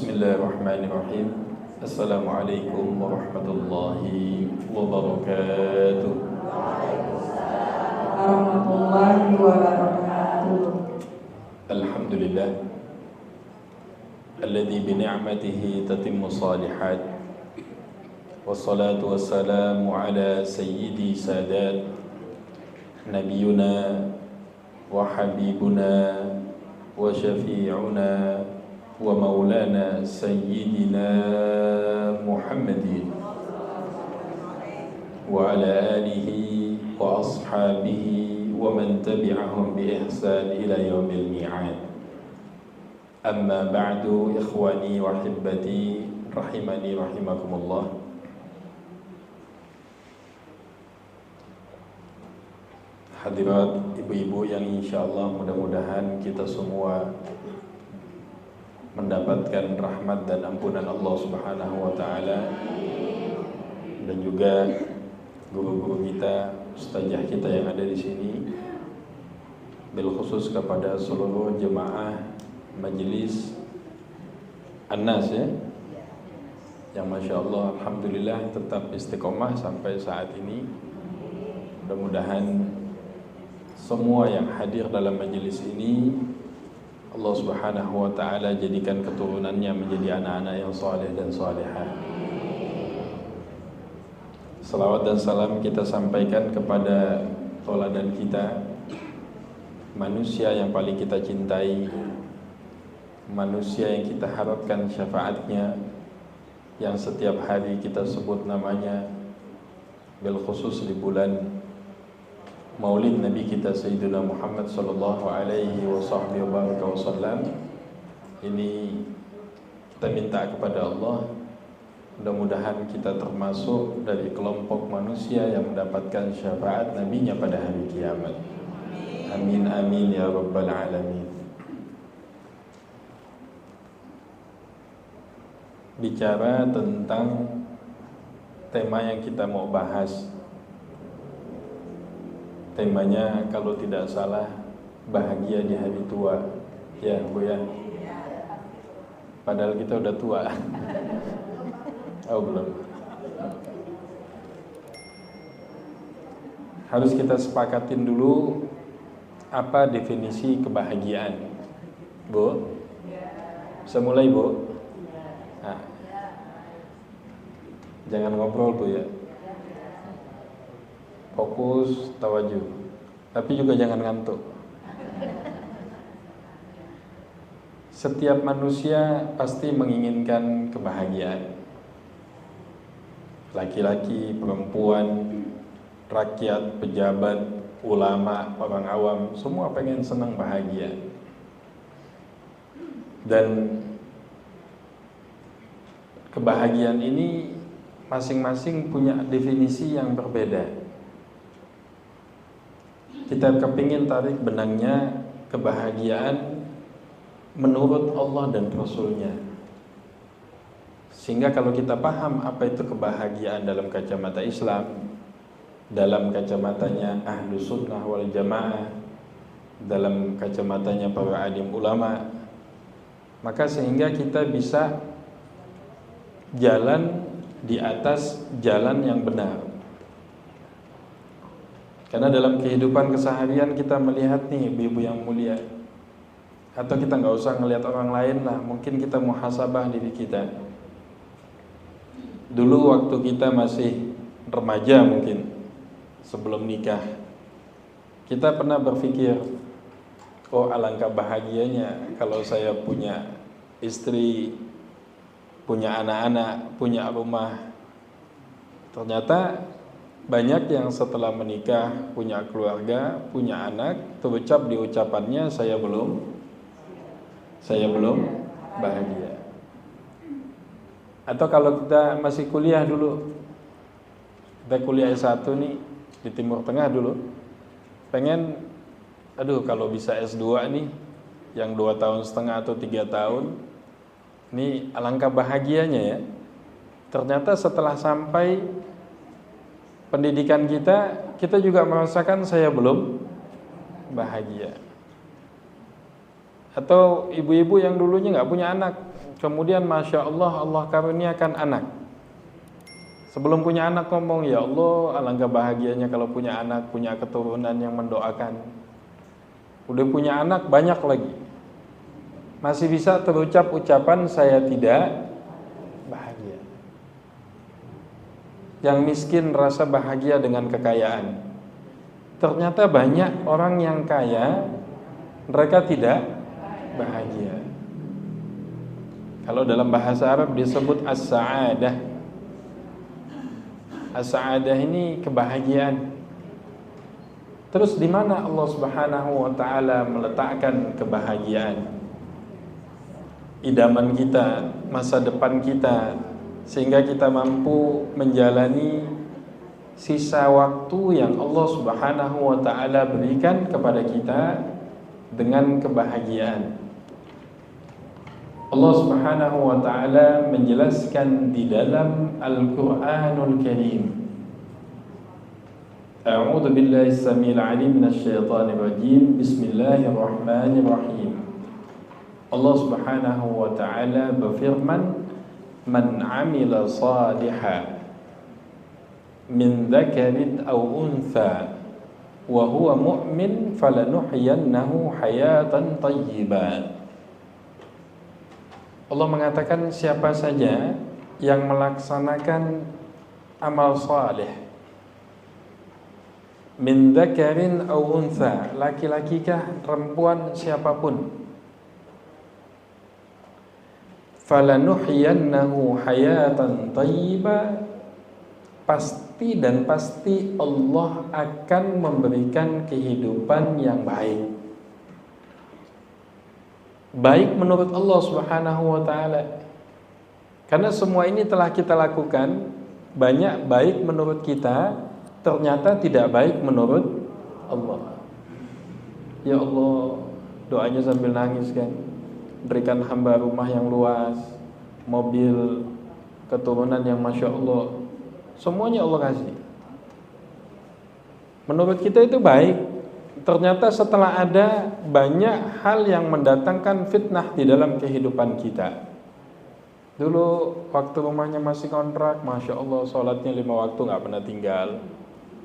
Bismillahirrahmanirrahim. Assalamualaikum warahmatullahi wabarakatuh. Warahmatullahi wabarakatuh. Alhamdulillah alladzi bi ni'matihi tatimmu shalihat. Wassalatu wassalamu ala sayyidi sadat nabiyuna wa habibuna wa syafi'una wa maulana sayyidina Muhammadin wa ala alihi wa ashabihi wa man tabi'ahum bi ihsan ila yaumil mi'ad. Amma ba'du, ikhwani wa hibbati rahimani rahimakumullah. Hadirat ibu-ibu yang insyaallah mudah-mudahan kita semua mendapatkan rahmat dan ampunan Allah Subhanahu wa taala, dan juga guru-guru kita, ustazah kita yang ada di sini, bil khusus kepada seluruh jemaah majelis An-Nas ya, yang masya Allah alhamdulillah tetap istiqomah sampai saat ini. Mudah-mudahan semua yang hadir dalam majelis ini Allah Subhanahu wa taala jadikan keturunannya menjadi anak-anak yang saleh dan salihah. Salawat dan salam kita sampaikan kepada tauladan kita, manusia yang paling kita cintai, manusia yang kita harapkan syafaatnya, yang setiap hari kita sebut namanya, bil khusus di bulan Maulid Nabi kita Sayyidina Muhammad sallallahu alaihi wasallam. Ini kita minta kepada Allah, mudah-mudahan kita termasuk dari kelompok manusia yang mendapatkan syafaat Nabinya pada hari kiamat. Amin amin ya rabbal alamin. Bicara tentang tema yang kita mau bahas, temanya kalau tidak salah bahagia di hari tua. Ya Bu ya, padahal kita udah tua. Oh belum. Harus kita sepakatin dulu apa definisi kebahagiaan, Bu. Bisa mulai Bu? Nah, jangan ngobrol Bu ya, fokus, tawajuh, tapi juga jangan ngantuk. Setiap manusia pasti menginginkan kebahagiaan. Laki-laki, perempuan, rakyat, pejabat, ulama, orang awam, semua pengen senang bahagia. Dan kebahagiaan ini masing-masing punya definisi yang berbeda. Kita kepingin tarik benangnya kebahagiaan menurut Allah dan Rasulnya, sehingga kalau kita paham apa itu kebahagiaan dalam kacamata Islam, dalam kacamatanya Ahlus Sunnah wal Jamaah, dalam kacamatanya para alim ulama, maka sehingga kita bisa jalan di atas jalan yang benar. Karena dalam kehidupan keseharian kita melihat nih ibu-ibu yang mulia, atau kita nggak usah ngelihat orang lain lah, mungkin kita muhasabah diri kita. Dulu waktu kita masih remaja, mungkin sebelum nikah, kita pernah berpikir, oh alangkah bahagianya kalau saya punya istri, punya anak-anak, punya rumah. Ternyata banyak yang setelah menikah, punya keluarga, punya anak, terucap di ucapannya, saya belum bahagia. Atau kalau kita masih kuliah dulu, kita kuliah S1 nih di Timur Tengah dulu, pengen, aduh kalau bisa S2 nih, yang 2,5 tahun atau 3 tahun, ini alangkah bahagianya ya. Ternyata setelah sampai pendidikan kita juga merasakan saya belum bahagia. Atau ibu-ibu yang dulunya nggak punya anak, kemudian Masya Allah, Allah karuniakan anak. Sebelum punya anak ngomong, ya Allah, alangkah bahagianya kalau punya anak, punya keturunan yang mendoakan. Udah punya anak, banyak lagi. Masih bisa terucap ucapan saya tidak bahagia. Yang miskin rasa bahagia dengan kekayaan. Ternyata banyak orang yang kaya, mereka tidak bahagia. Kalau dalam bahasa Arab disebut as-sa'adah. As-sa'adah ini kebahagiaan. Terus di mana Allah Subhanahu wa taala meletakkan kebahagiaan? Idaman kita, masa depan kita, sehingga kita mampu menjalani sisa waktu yang Allah Subhanahu wa taala berikan kepada kita dengan kebahagiaan. Allah Subhanahu wa taala menjelaskan di dalam Al-Qur'anul Karim. A'udzu billahi as-sami'il 'alim minasy syaithanir rajim. Bismillahirrahmanirrahim. Allah Subhanahu wa taala berfirman, "Man 'amila shalihan min dzakarin aw untha wa huwa mu'min falanuhyiyannahu hayatan thayyibah." Allah mengatakan siapa saja yang melaksanakan amal saleh, min dzakarin aw untha, laki-laki kah, perempuan, siapapun, falanuhyiyannahu hayatan thayyibah, pasti dan pasti Allah akan memberikan kehidupan yang baik. Baik menurut Allah Subhanahu wa taala. Karena semua ini telah kita lakukan, banyak baik menurut kita, ternyata tidak baik menurut Allah. Ya Allah, doanya sambil nangis kan. Berikan hamba rumah yang luas, mobil, keturunan yang Masya Allah. Semuanya Allah kasih. Menurut kita itu baik. Ternyata setelah ada banyak hal yang mendatangkan fitnah di dalam kehidupan kita. Dulu waktu rumahnya masih kontrak, Masya Allah, sholatnya 5 waktu gak pernah tinggal.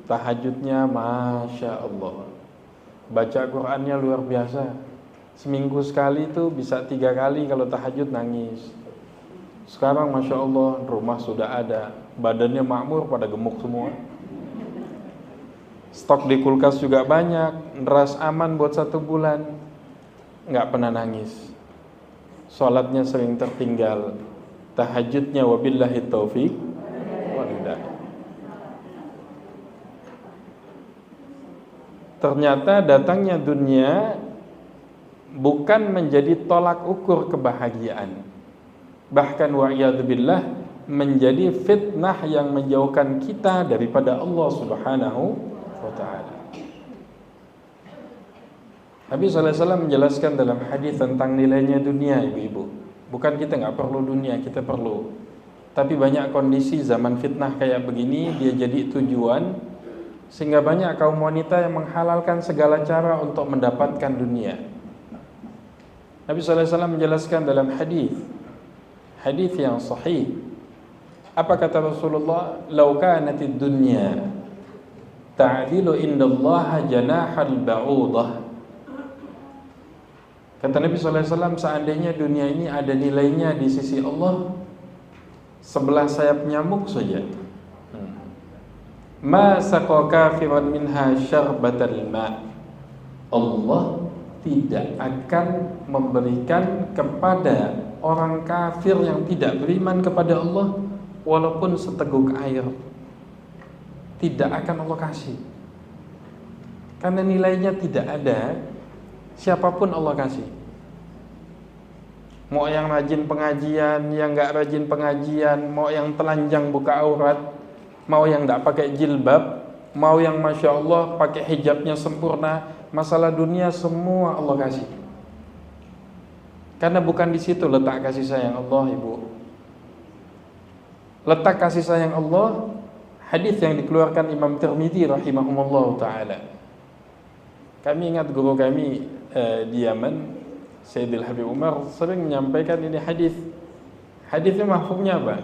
Tahajudnya Masya Allah, baca Qur'annya luar biasa. Seminggu sekali itu bisa 3 kali kalau tahajud nangis. Sekarang Masya Allah, rumah sudah ada, badannya makmur, pada gemuk semua. Stok di kulkas juga banyak, beras aman buat 1 bulan, nggak pernah nangis. Sholatnya sering tertinggal, tahajudnya wabillahi taufik walhidayah. Ternyata datangnya dunia bukan menjadi tolak ukur kebahagiaan, bahkan wa'iyadzubillah menjadi fitnah yang menjauhkan kita daripada Allah Subhanahu wa ta'ala. Nabi SAW menjelaskan dalam hadis tentang nilainya dunia, ibu-ibu. Bukan kita nggak perlu dunia, kita perlu. Tapi banyak kondisi zaman fitnah kayak begini, dia jadi tujuan, sehingga banyak kaum wanita yang menghalalkan segala cara untuk mendapatkan dunia. Nabi SAW menjelaskan dalam hadis yang sahih. Apa kata Rasulullah? "Lau kanatid dunya ta'dilu indallaha janahal ba'udah." Kata Nabi SAW, seandainya dunia ini ada nilainya di sisi Allah sebelah sayap nyamuk saja, ma saqa kafiran minha syarbatal ma', Allah tidak akan memberikan kepada orang kafir yang tidak beriman kepada Allah walaupun seteguk air. Tidak akan Allah kasih, karena nilainya tidak ada. Siapapun Allah kasih, mau yang rajin pengajian, yang gak rajin pengajian, mau yang telanjang buka aurat, mau yang gak pakai jilbab, mau yang Masya Allah pakai hijabnya sempurna, masalah dunia semua Allah kasih. Karena bukan di situ letak kasih sayang Allah, ibu. Letak kasih sayang Allah, hadis yang dikeluarkan Imam Tirmidzi rahimahumullah ta'ala. Kami ingat guru kami di Yaman, Sayyidil Habib Umar sering menyampaikan ini hadis. Hadisnya mafhumnya apa?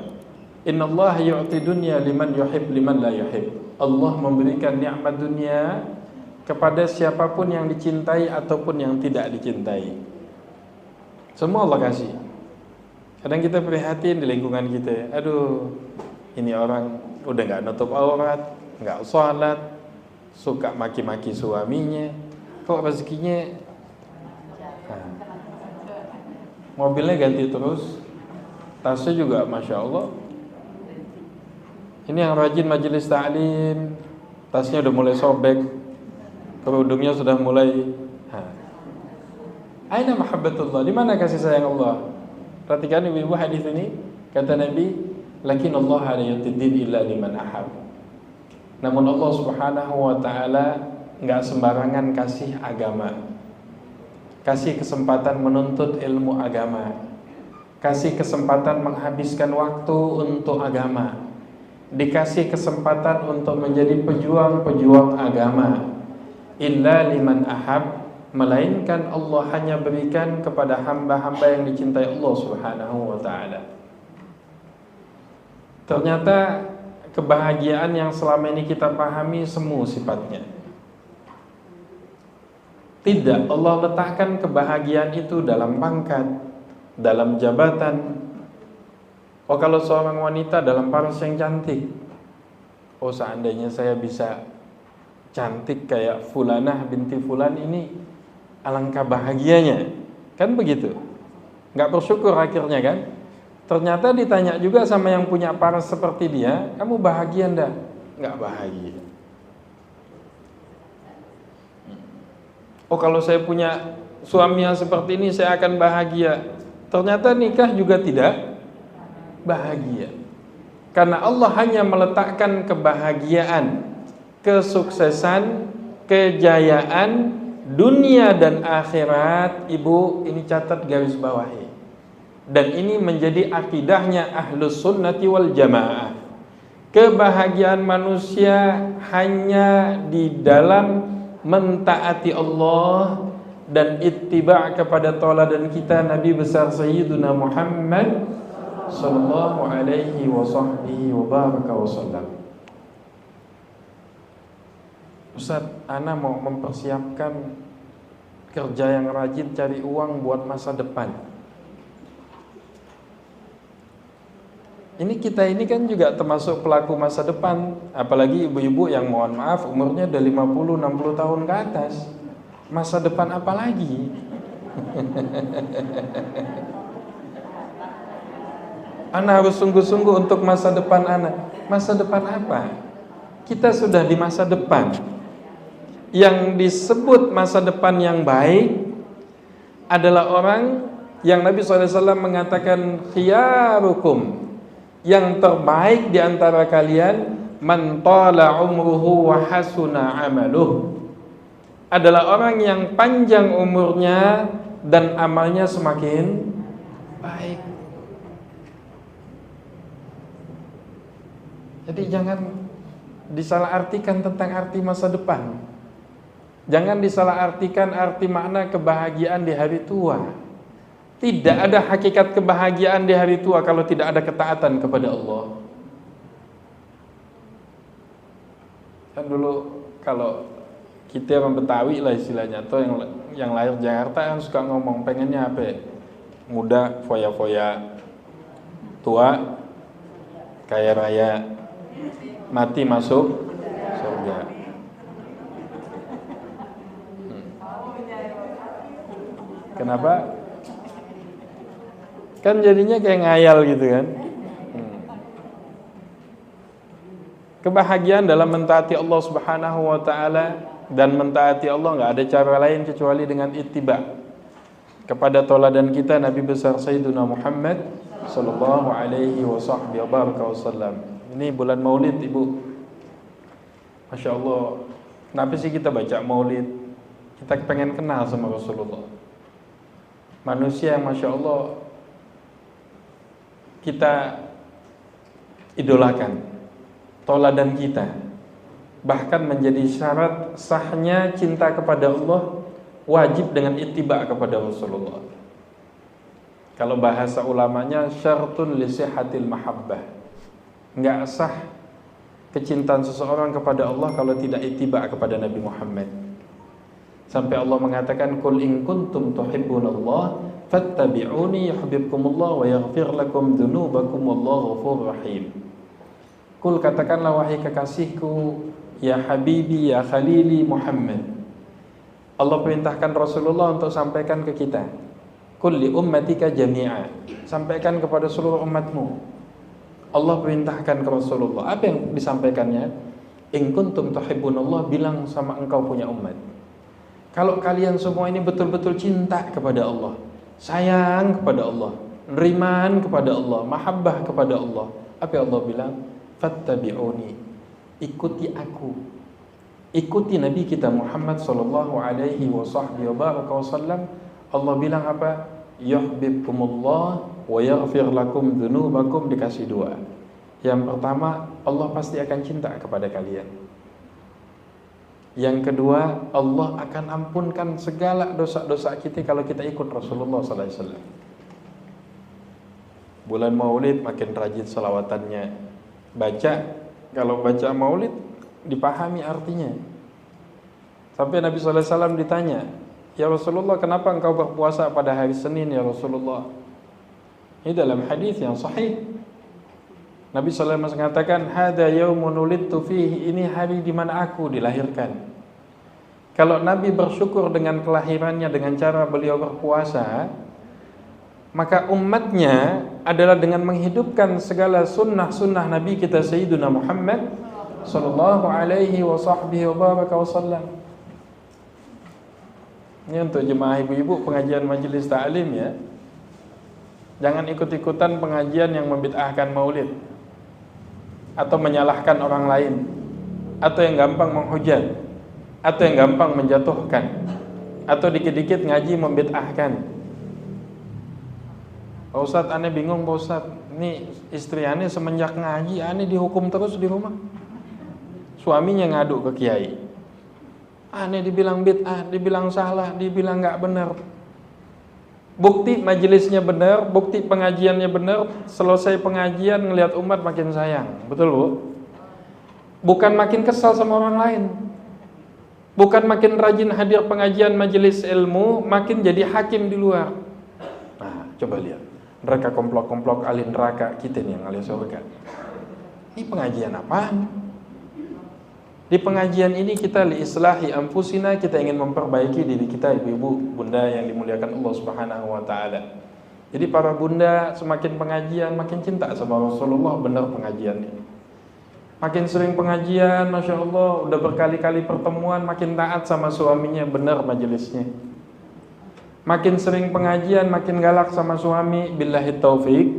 Innallaha yu'ti dunya liman yuhib liman la yuhib. Allah memberikan nikmat dunia kepada siapapun yang dicintai ataupun yang tidak dicintai. Semua Allah kasih. Kadang kita prihatin di lingkungan kita. Aduh, ini orang udah gak nutup aurat, gak sholat, suka maki-maki suaminya. Kok rezekinya mobilnya ganti terus, tasnya juga Masya Allah. Ini yang rajin majelis ta'lim, tasnya udah mulai sobek, kerudungnya sudah mulai. Aina mahabbatullah, di mana kasih sayang Allah? Perhatikan ibu-ibu hadis ini, kata Nabi, lakin Allah la yutidin illa liman ahab. Namun Allah Subhanahu wa taala enggak sembarangan kasih agama. Kasih kesempatan menuntut ilmu agama. Kasih kesempatan menghabiskan waktu untuk agama. Dikasih kesempatan untuk menjadi pejuang-pejuang agama. Illa liman ahab, melainkan Allah hanya berikan kepada hamba-hamba yang dicintai Allah Subhanahu wa ta'ala. Ternyata kebahagiaan yang selama ini kita pahami semu sifatnya. Tidak, Allah letakkan kebahagiaan itu dalam pangkat, dalam jabatan. Oh, kalau seorang wanita dalam paras yang cantik, oh seandainya saya bisa cantik kayak Fulanah binti Fulan ini, alangkah bahagianya. Kan begitu. Gak bersyukur akhirnya kan. Ternyata ditanya juga sama yang punya paras seperti dia, kamu bahagia enggak? Gak bahagia. Oh, kalau saya punya suami yang seperti ini saya akan bahagia. Ternyata nikah juga tidak bahagia. Karena Allah hanya meletakkan kebahagiaan, kesuksesan, kejayaan dunia dan akhirat. Ibu, ini catat garis bawahi. Dan ini menjadi akidahnya Ahlus Sunnati wal Jamaah. Kebahagiaan manusia hanya di dalam mentaati Allah dan ittiba' kepada tauladan kita Nabi besar Sayyiduna Muhammad sallallahu alaihi wa sahbihi wa baraka wa sallam. Ustaz, ana mau mempersiapkan kerja yang rajin cari uang buat masa depan. Ini kita ini kan juga termasuk pelaku masa depan, apalagi ibu-ibu yang mohon maaf umurnya udah 50-60 tahun ke atas. Masa depan apa lagi? Ana harus sungguh-sungguh untuk masa depan ana. Masa depan apa? Kita sudah di masa depan. Yang disebut masa depan yang baik adalah orang yang Nabi SAW mengatakan khiyarukum, yang terbaik di antara kalian man tala umruhu wa hasuna amaluh, adalah orang yang panjang umurnya dan amalnya semakin baik. Jadi jangan disalahartikan tentang arti masa depan. Jangan disalahartikan arti makna kebahagiaan di hari tua. Tidak ada hakikat kebahagiaan di hari tua kalau tidak ada ketaatan kepada Allah. Kan dulu kalau kita orang Betawi lah istilahnya, atau yang lahir Jakarta yang suka ngomong pengennya apa? Muda, foya-foya, tua, kaya raya, mati masuk surga. Kenapa? Kan jadinya kayak ngayal gitu kan. Kebahagiaan dalam mentaati Allah Subhanahu wa taala, dan mentaati Allah enggak ada cara lain kecuali dengan ittiba kepada tauladan kita Nabi besar Sayyiduna Muhammad sallallahu alaihi wasallam. Ini bulan Maulid, Ibu. Masya Allah. Kenapa sih kita baca Maulid? Kita pengen kenal sama Rasulullah. Manusia yang Masya Allah kita idolakan, tauladan kita. Bahkan menjadi syarat sahnya cinta kepada Allah wajib dengan ittiba kepada Rasulullah. Kalau bahasa ulamanya syartun li sihhatil mahabbah. Enggak sah kecintaan seseorang kepada Allah kalau tidak ittiba kepada Nabi Muhammad. Sampai Allah mengatakan qul in kuntum tuhibbunallah fattabi'uni yuhibbukumullah wa yaghfir lakum dzunubakum wallahu ghafurur rahim. Qul, katakanlah wahai kekasihku, ya habibi, ya khalili Muhammad. Allah perintahkan Rasulullah untuk sampaikan ke kita. Qul li ummatika jami'a, sampaikan kepada seluruh umatmu. Allah perintahkan ke Rasulullah. Apa yang disampaikannya? In kuntum tuhibbunallah, bilang sama engkau punya umat, kalau kalian semua ini betul-betul cinta kepada Allah, sayang kepada Allah, neriman kepada Allah, mahabbah kepada Allah, apa yang Allah bilang? Fattabi'uni, ikuti aku, ikuti Nabi kita Muhammad sallallahu alaihi wasallam. Allah bilang apa? Yuhibbukumullah wa yaghfir lakum dzunubakum, dikasih dua. Yang pertama, Allah pasti akan cinta kepada kalian. Yang kedua, Allah akan ampunkan segala dosa-dosa kita kalau kita ikut Rasulullah sallallahu alaihi wasallam. Bulan Maulid makin rajin salawatannya. Baca, kalau baca Maulid dipahami artinya. Sampai Nabi sallallahu alaihi wasallam ditanya, "Ya Rasulullah, kenapa engkau berpuasa pada hari Senin ya Rasulullah?" Ini dalam hadis yang sahih. Nabi sallallahu alaihi wasallam mengatakan, "Hada yaumun ulidtu fihi", ini hari di mana aku dilahirkan. Kalau Nabi bersyukur dengan kelahirannya dengan cara beliau berpuasa, maka umatnya adalah dengan menghidupkan segala sunnah-sunnah Nabi kita Sayyiduna Muhammad sallallahu alaihi wasallam. Ini untuk jemaah ibu-ibu pengajian majelis ta'lim ya. Jangan ikut-ikutan pengajian yang membid'ahkan maulid, atau menyalahkan orang lain, atau yang gampang menghujat, atau yang gampang menjatuhkan, atau dikit-dikit ngaji membid'ahkan. Pak Ustadz, aneh bingung Pak Ustadz, ini istri aneh semenjak ngaji aneh dihukum terus di rumah. Suaminya ngadu ke kiai, aneh dibilang bid'ah, dibilang salah, dibilang gak benar. Bukti majelisnya benar, bukti pengajiannya benar, selesai pengajian ngelihat umat makin sayang. Betul Bu? Bukan makin kesal sama orang lain, bukan makin rajin hadir pengajian majelis ilmu, makin jadi hakim di luar. Nah, coba lihat, mereka komplok-komplok ahli neraka, kita nih yang ahli surga. Ini pengajian apa? Di pengajian ini kita liislahi anfusina, kita ingin memperbaiki diri kita, ibu-ibu, bunda yang dimuliakan Allah Subhanahu wa taala. Jadi para bunda semakin pengajian makin cinta sama Rasulullah, benar pengajiannya. Makin sering pengajian, Masya Allah, udah berkali-kali pertemuan, makin taat sama suaminya, benar majelisnya. Makin sering pengajian, makin galak sama suami, billahi taufik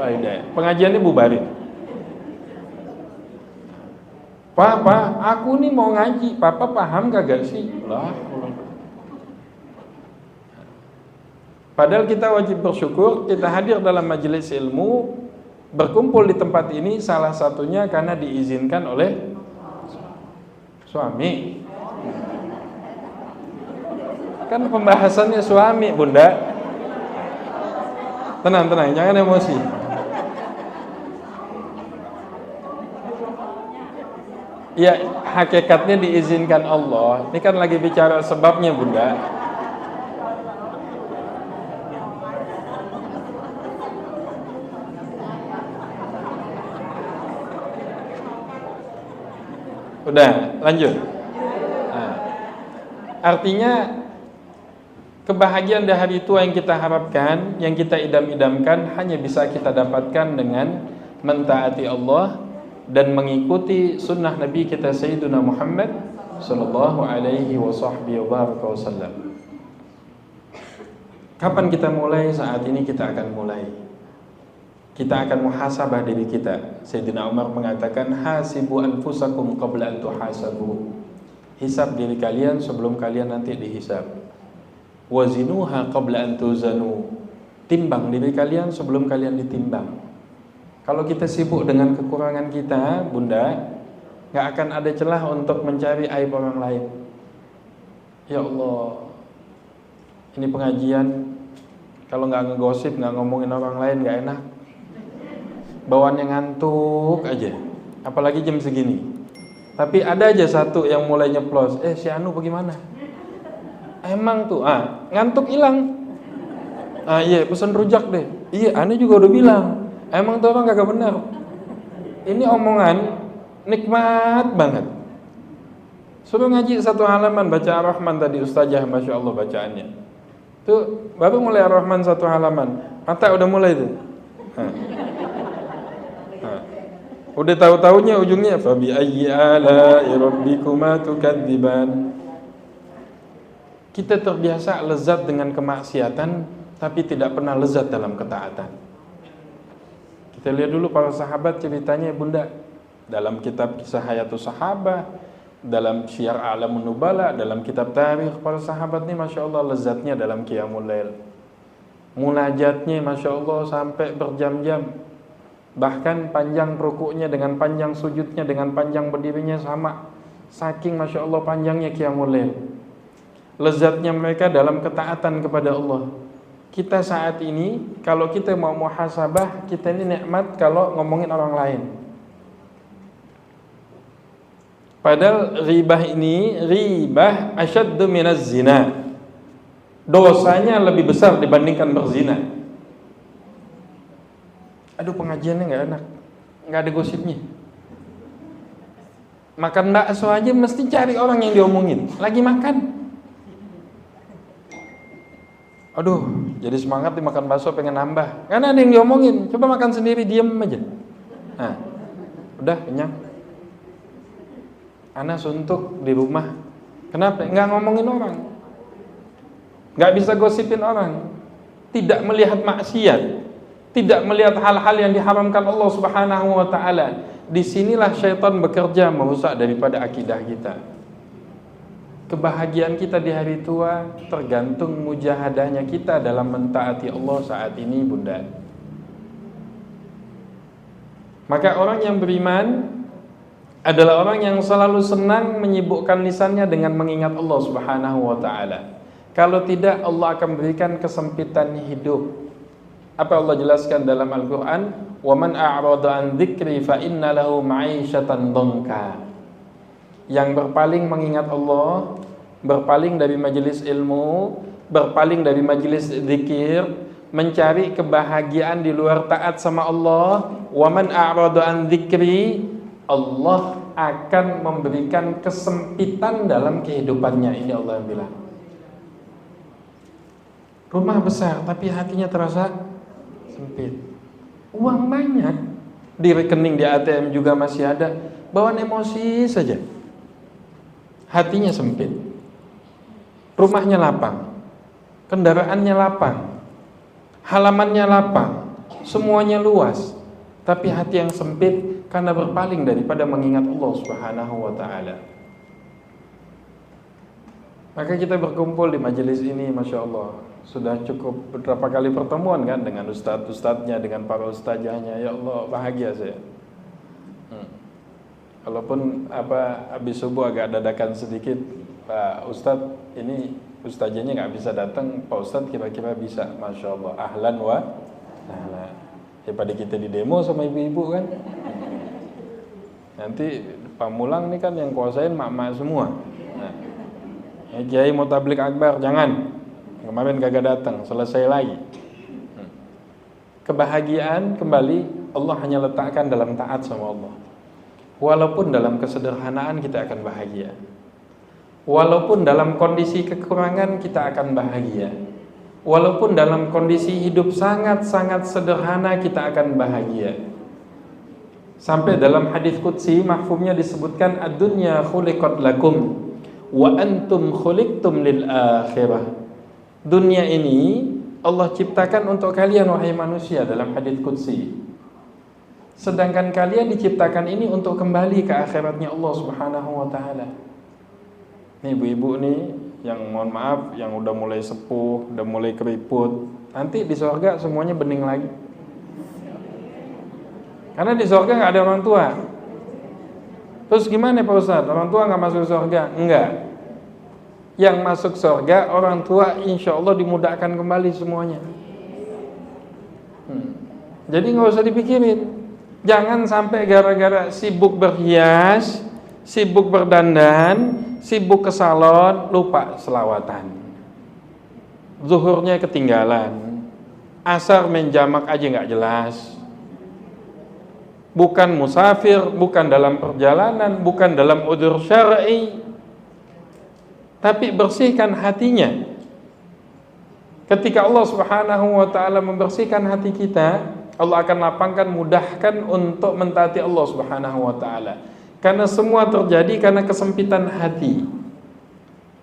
wa hidayah. Pengajiannya bubarin. Papa, aku nih mau ngaji, Papa paham kagak sih? Lah, padahal kita wajib bersyukur, kita hadir dalam majelis ilmu, berkumpul di tempat ini salah satunya karena diizinkan oleh suami. Kan pembahasannya suami, Bunda. Tenang, jangan emosi. Ya, hakikatnya diizinkan Allah. Ini kan lagi bicara sebabnya, Bunda. Udah, lanjut. Nah, artinya kebahagiaan di hari tua yang kita harapkan, yang kita idam-idamkan, hanya bisa kita dapatkan dengan mentaati Allah dan mengikuti sunnah Nabi kita Sayyiduna Muhammad sallallahu alaihi wasallam. Kapan kita mulai? Saat ini kita akan mulai. Kita akan muhasabah diri kita. Sayyidina Umar mengatakan, hasibu anfusakum qabla an tuhasabu. Hisab diri kalian sebelum kalian nanti dihisab. Wazinuha qabla an tuzanu. Timbang diri kalian sebelum kalian ditimbang. Kalau kita sibuk dengan kekurangan kita, Bunda, gak akan ada celah untuk mencari aib orang lain. Ya Allah, Ini pengajian kalau nggak ngegosip, nggak ngomongin orang lain nggak enak. Bawaannya ngantuk aja, apalagi jam segini. Tapi ada aja satu yang mulai nyeplos, si Anu bagaimana? Emang tuh, ngantuk hilang. Iya pesan rujak deh. Iya, Anu juga udah bilang. Emang tuh orang kagak benar. Ini omongan nikmat banget. Suruh ngaji 1 halaman baca Ar-Rahman tadi Ustazah, Masya Allah bacaannya. Tuh baru mulai Ar-Rahman 1 halaman, mata udah mulai tuh. Udah tahu-taunya ujungnya fa bi ayyi ala'i rabbikuma tukadziban. Kita terbiasa lezat dengan kemaksiatan tapi tidak pernah lezat dalam ketaatan. Kita lihat dulu para sahabat ceritanya Bunda, dalam kitab Kisah Hayatus Sahabah, dalam Syiar A'lamun Nubala, dalam kitab tarikh, para sahabat ini Masya Allah lezatnya dalam Qiyamul Lail. Munajatnya Masya Allah sampai berjam-jam. Bahkan panjang rukuknya dengan panjang sujudnya dengan panjang berdirinya sama. Saking Masya Allah panjangnya Qiyamul Lail. Lezatnya mereka dalam ketaatan kepada Allah. Kita saat ini kalau kita mau muhasabah, kita ini nikmat kalau ngomongin orang lain. Padahal ribah ini ribah asyaddu minaz zina. Dosanya lebih besar dibandingkan berzina. Aduh pengajiannya nggak enak, nggak ada gosipnya. Makan bakso aja mesti cari orang yang diomongin. Lagi makan. Aduh, jadi semangat dimakan bakso pengen nambah. Karena ada yang diomongin. Coba makan sendiri diam aja. Udah kenyang. Ana suntuk di rumah. Kenapa? Nggak ngomongin orang. Nggak bisa gosipin orang. Tidak melihat maksiat. Tidak melihat hal-hal yang diharamkan Allah Subhanahu wa ta'ala. Disinilah syaitan bekerja merusak daripada akidah kita. Kebahagiaan kita di hari tua tergantung mujahadahnya kita dalam mentaati Allah saat ini Bunda. Maka orang yang beriman adalah orang yang selalu senang menyibukkan lisannya dengan mengingat Allah Subhanahu wa ta'ala. Kalau tidak Allah akan berikan kesempitan hidup. Apa Allah jelaskan dalam Al-Quran? وَمَنْ أَعْرَضَ عَنْ ذِكْرِ فَإِنَّ لَهُ مَعِيشَةً ضَنْكًا. Yang berpaling mengingat Allah, berpaling dari majelis ilmu, berpaling dari majelis zikir, mencari kebahagiaan di luar taat sama Allah. وَمَنْ أَعْرَضَ عَنْ ذِكْرِ, Allah akan memberikan kesempitan dalam kehidupannya. Ini Allah yang bilang. Rumah besar tapi hatinya terasa sempit. Uang banyak, di rekening di ATM juga masih ada, bawaan emosi saja. Hatinya sempit. Rumahnya lapang, kendaraannya lapang, halamannya lapang, semuanya luas, tapi hati yang sempit karena berpaling daripada mengingat Allah Subhanahu wa ta'ala. Maka kita berkumpul di majelis ini, Masya Allah, sudah cukup beberapa kali pertemuan kan dengan ustadz-ustadznya, dengan para ustazahnya. Ya Allah, bahagia saya. Walaupun habis subuh agak dadakan sedikit, Pak Ustadz, ini ustazahnya nggak bisa datang, Pak Ustadz kira-kira bisa, Masya Allah, ahlan wa ahlan. Daripada kita di demo sama ibu-ibu kan. Nanti pamulang nih kan yang kuasain mak-mak semua. Kiai mau tablik akbar, jangan. Kemarin kagak datang, selesai lagi. Kebahagiaan kembali Allah hanya letakkan dalam taat sama Allah. Walaupun dalam kesederhanaan kita akan bahagia. Walaupun dalam kondisi kekurangan kita akan bahagia. Walaupun dalam kondisi hidup sangat-sangat sederhana kita akan bahagia. Sampai dalam hadis qudsi mahfumnya disebutkan ad-dunya khuliqat lakum wa antum khuliqtum lil akhirah. Dunia ini Allah ciptakan untuk kalian wahai manusia dalam hadis qudsi. Sedangkan kalian diciptakan ini untuk kembali ke akhiratnya Allah Subhanahu wa ta'ala. Nih ibu-ibu nih yang mohon maaf yang udah mulai sepuh, udah mulai keriput, nanti di surga semuanya bening lagi. Karena di surga nggak ada orang tua. Terus gimana Pak Ustadz? Orang tua nggak masuk surga? Enggak. Yang masuk surga orang tua insya Allah dimudahkan kembali semuanya. Jadi nggak usah dipikirin. Jangan sampai gara-gara sibuk berhias, sibuk berdandan, sibuk ke salon, lupa selawatan. Zuhurnya ketinggalan, asar main jamak aja nggak jelas. Bukan musafir, bukan dalam perjalanan, bukan dalam udzur syar'i, tapi bersihkan hatinya. Ketika Allah Subhanahu wa ta'ala membersihkan hati kita, Allah akan lapangkan, mudahkan untuk mentaati Allah Subhanahu wa ta'ala. Karena semua terjadi karena kesempitan hati.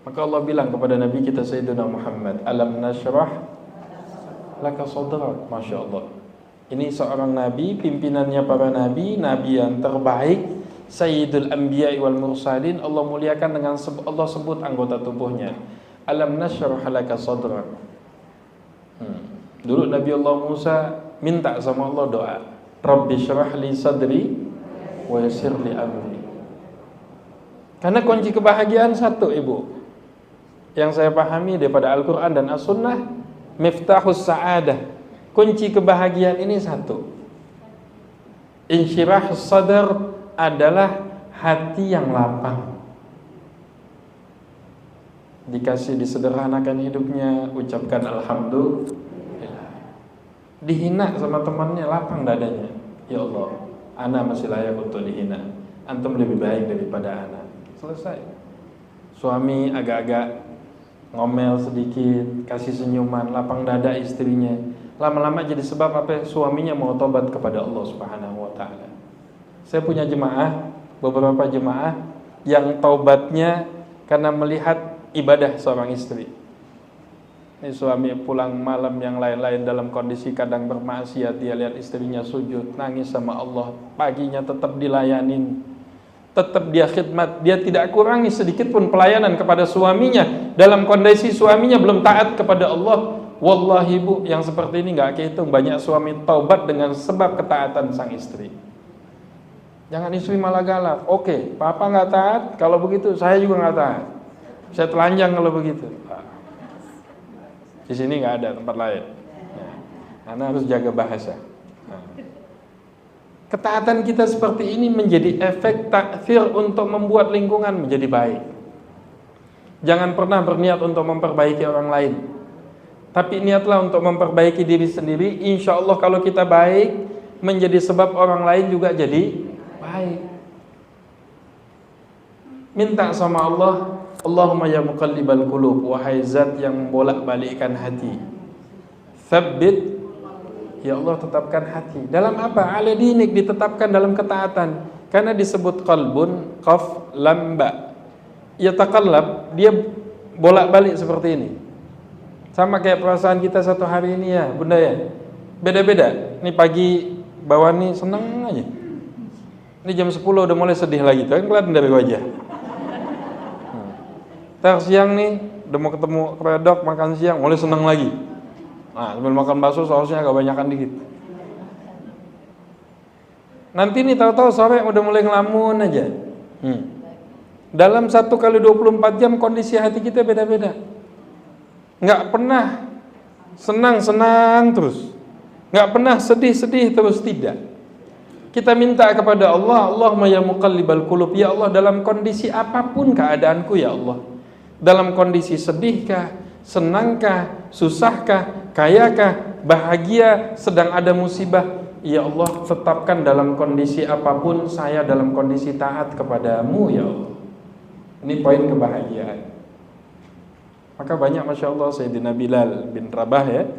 Maka Allah bilang kepada Nabi kita Sayyidina Muhammad, alam nashrah laka sadrak. Masya Allah. Ini seorang Nabi, pimpinannya para Nabi, Nabi yang terbaik, Sayyidul Anbiya wal Mursalin. Allah muliakan dengan Allah sebut anggota tubuhnya. Alam nashrah laka sadrak. Dulu Nabi Allah Musa minta sama Allah doa, Rabbi syrah li sadri wa yassir li amri. Karena kunci kebahagiaan satu, Ibu, yang saya pahami daripada Al-Quran dan As-Sunnah, miftahus sa'adah, kunci kebahagiaan ini satu. Insyirah sadar adalah hati yang lapang. Dikasih disederhanakan hidupnya, ucapkan alhamdulillah. Dihina sama temannya, lapang dadanya. Ya Allah, ana masih layak untuk dihina. Antum lebih baik daripada ana. Selesai. Suami agak-agak ngomel sedikit, kasih senyuman, lapang dada istrinya. Lama-lama jadi sebab apa? Suaminya mau tobat kepada Allah Subhanahu wa ta'ala. Saya punya jemaah, beberapa jemaah yang taubatnya karena melihat ibadah seorang istri. Ini suami pulang malam yang lain-lain dalam kondisi kadang bermaksiat, dia lihat istrinya sujud, nangis sama Allah, paginya tetap dilayanin, tetap dia khidmat, dia tidak kurangi sedikit pun pelayanan kepada suaminya dalam kondisi suaminya belum taat kepada Allah. Wallahi Bu, yang seperti ini nggak kehitung banyak suami taubat dengan sebab ketaatan sang istri. Jangan istri malah galak. Oke, papa nggak taat, kalau begitu saya juga nggak taat. Saya telanjang kalau begitu. Di sini nggak ada tempat lain. Karena harus jaga bahasa. Ketaatan kita seperti ini menjadi efek takfir untuk membuat lingkungan menjadi baik. Jangan pernah berniat untuk memperbaiki orang lain, tapi niatlah untuk memperbaiki diri sendiri. Insya Allah kalau kita baik, menjadi sebab orang lain juga jadi baik. Minta sama Allah, Allahumma ya muqallibal qulub, wahai zat yang bolak-balikkan hati, tsabbit, ya Allah tetapkan hati. Dalam apa? Ala dinik, ditetapkan dalam ketaatan. Karena disebut qalbun, qaf, lam, ba. Yataqallab, dia bolak-balik seperti ini. Sama kayak perasaan kita satu hari ini ya, Bunda ya. Beda-beda. Ini pagi bawah nih seneng aja. Ini jam 10 udah mulai sedih lagi. Tuh kan kelihatan dari wajah. Ntar siang nih, udah mau ketemu kedok makan siang, mulai seneng lagi. Nah, sambil makan bakso sausnya agak banyakan dikit. Nanti nih tahu-tahu sore udah mulai ngelamun aja. Dalam 1 kali 24 jam kondisi hati kita beda-beda. Nggak pernah senang-senang terus, nggak pernah sedih-sedih terus, tidak. Kita minta kepada Allah, Allahumma ya muqallibal qulub, ya Allah dalam kondisi apapun keadaanku ya Allah, dalam kondisi sedihkah, senangkah, susahkah, kayakah, bahagia, sedang ada musibah, ya Allah tetapkan dalam kondisi apapun saya dalam kondisi taat kepadamu ya Allah. Ini poin kebahagiaan. Maka banyak Masya Allah Sayyidina Bilal bin Rabah ya,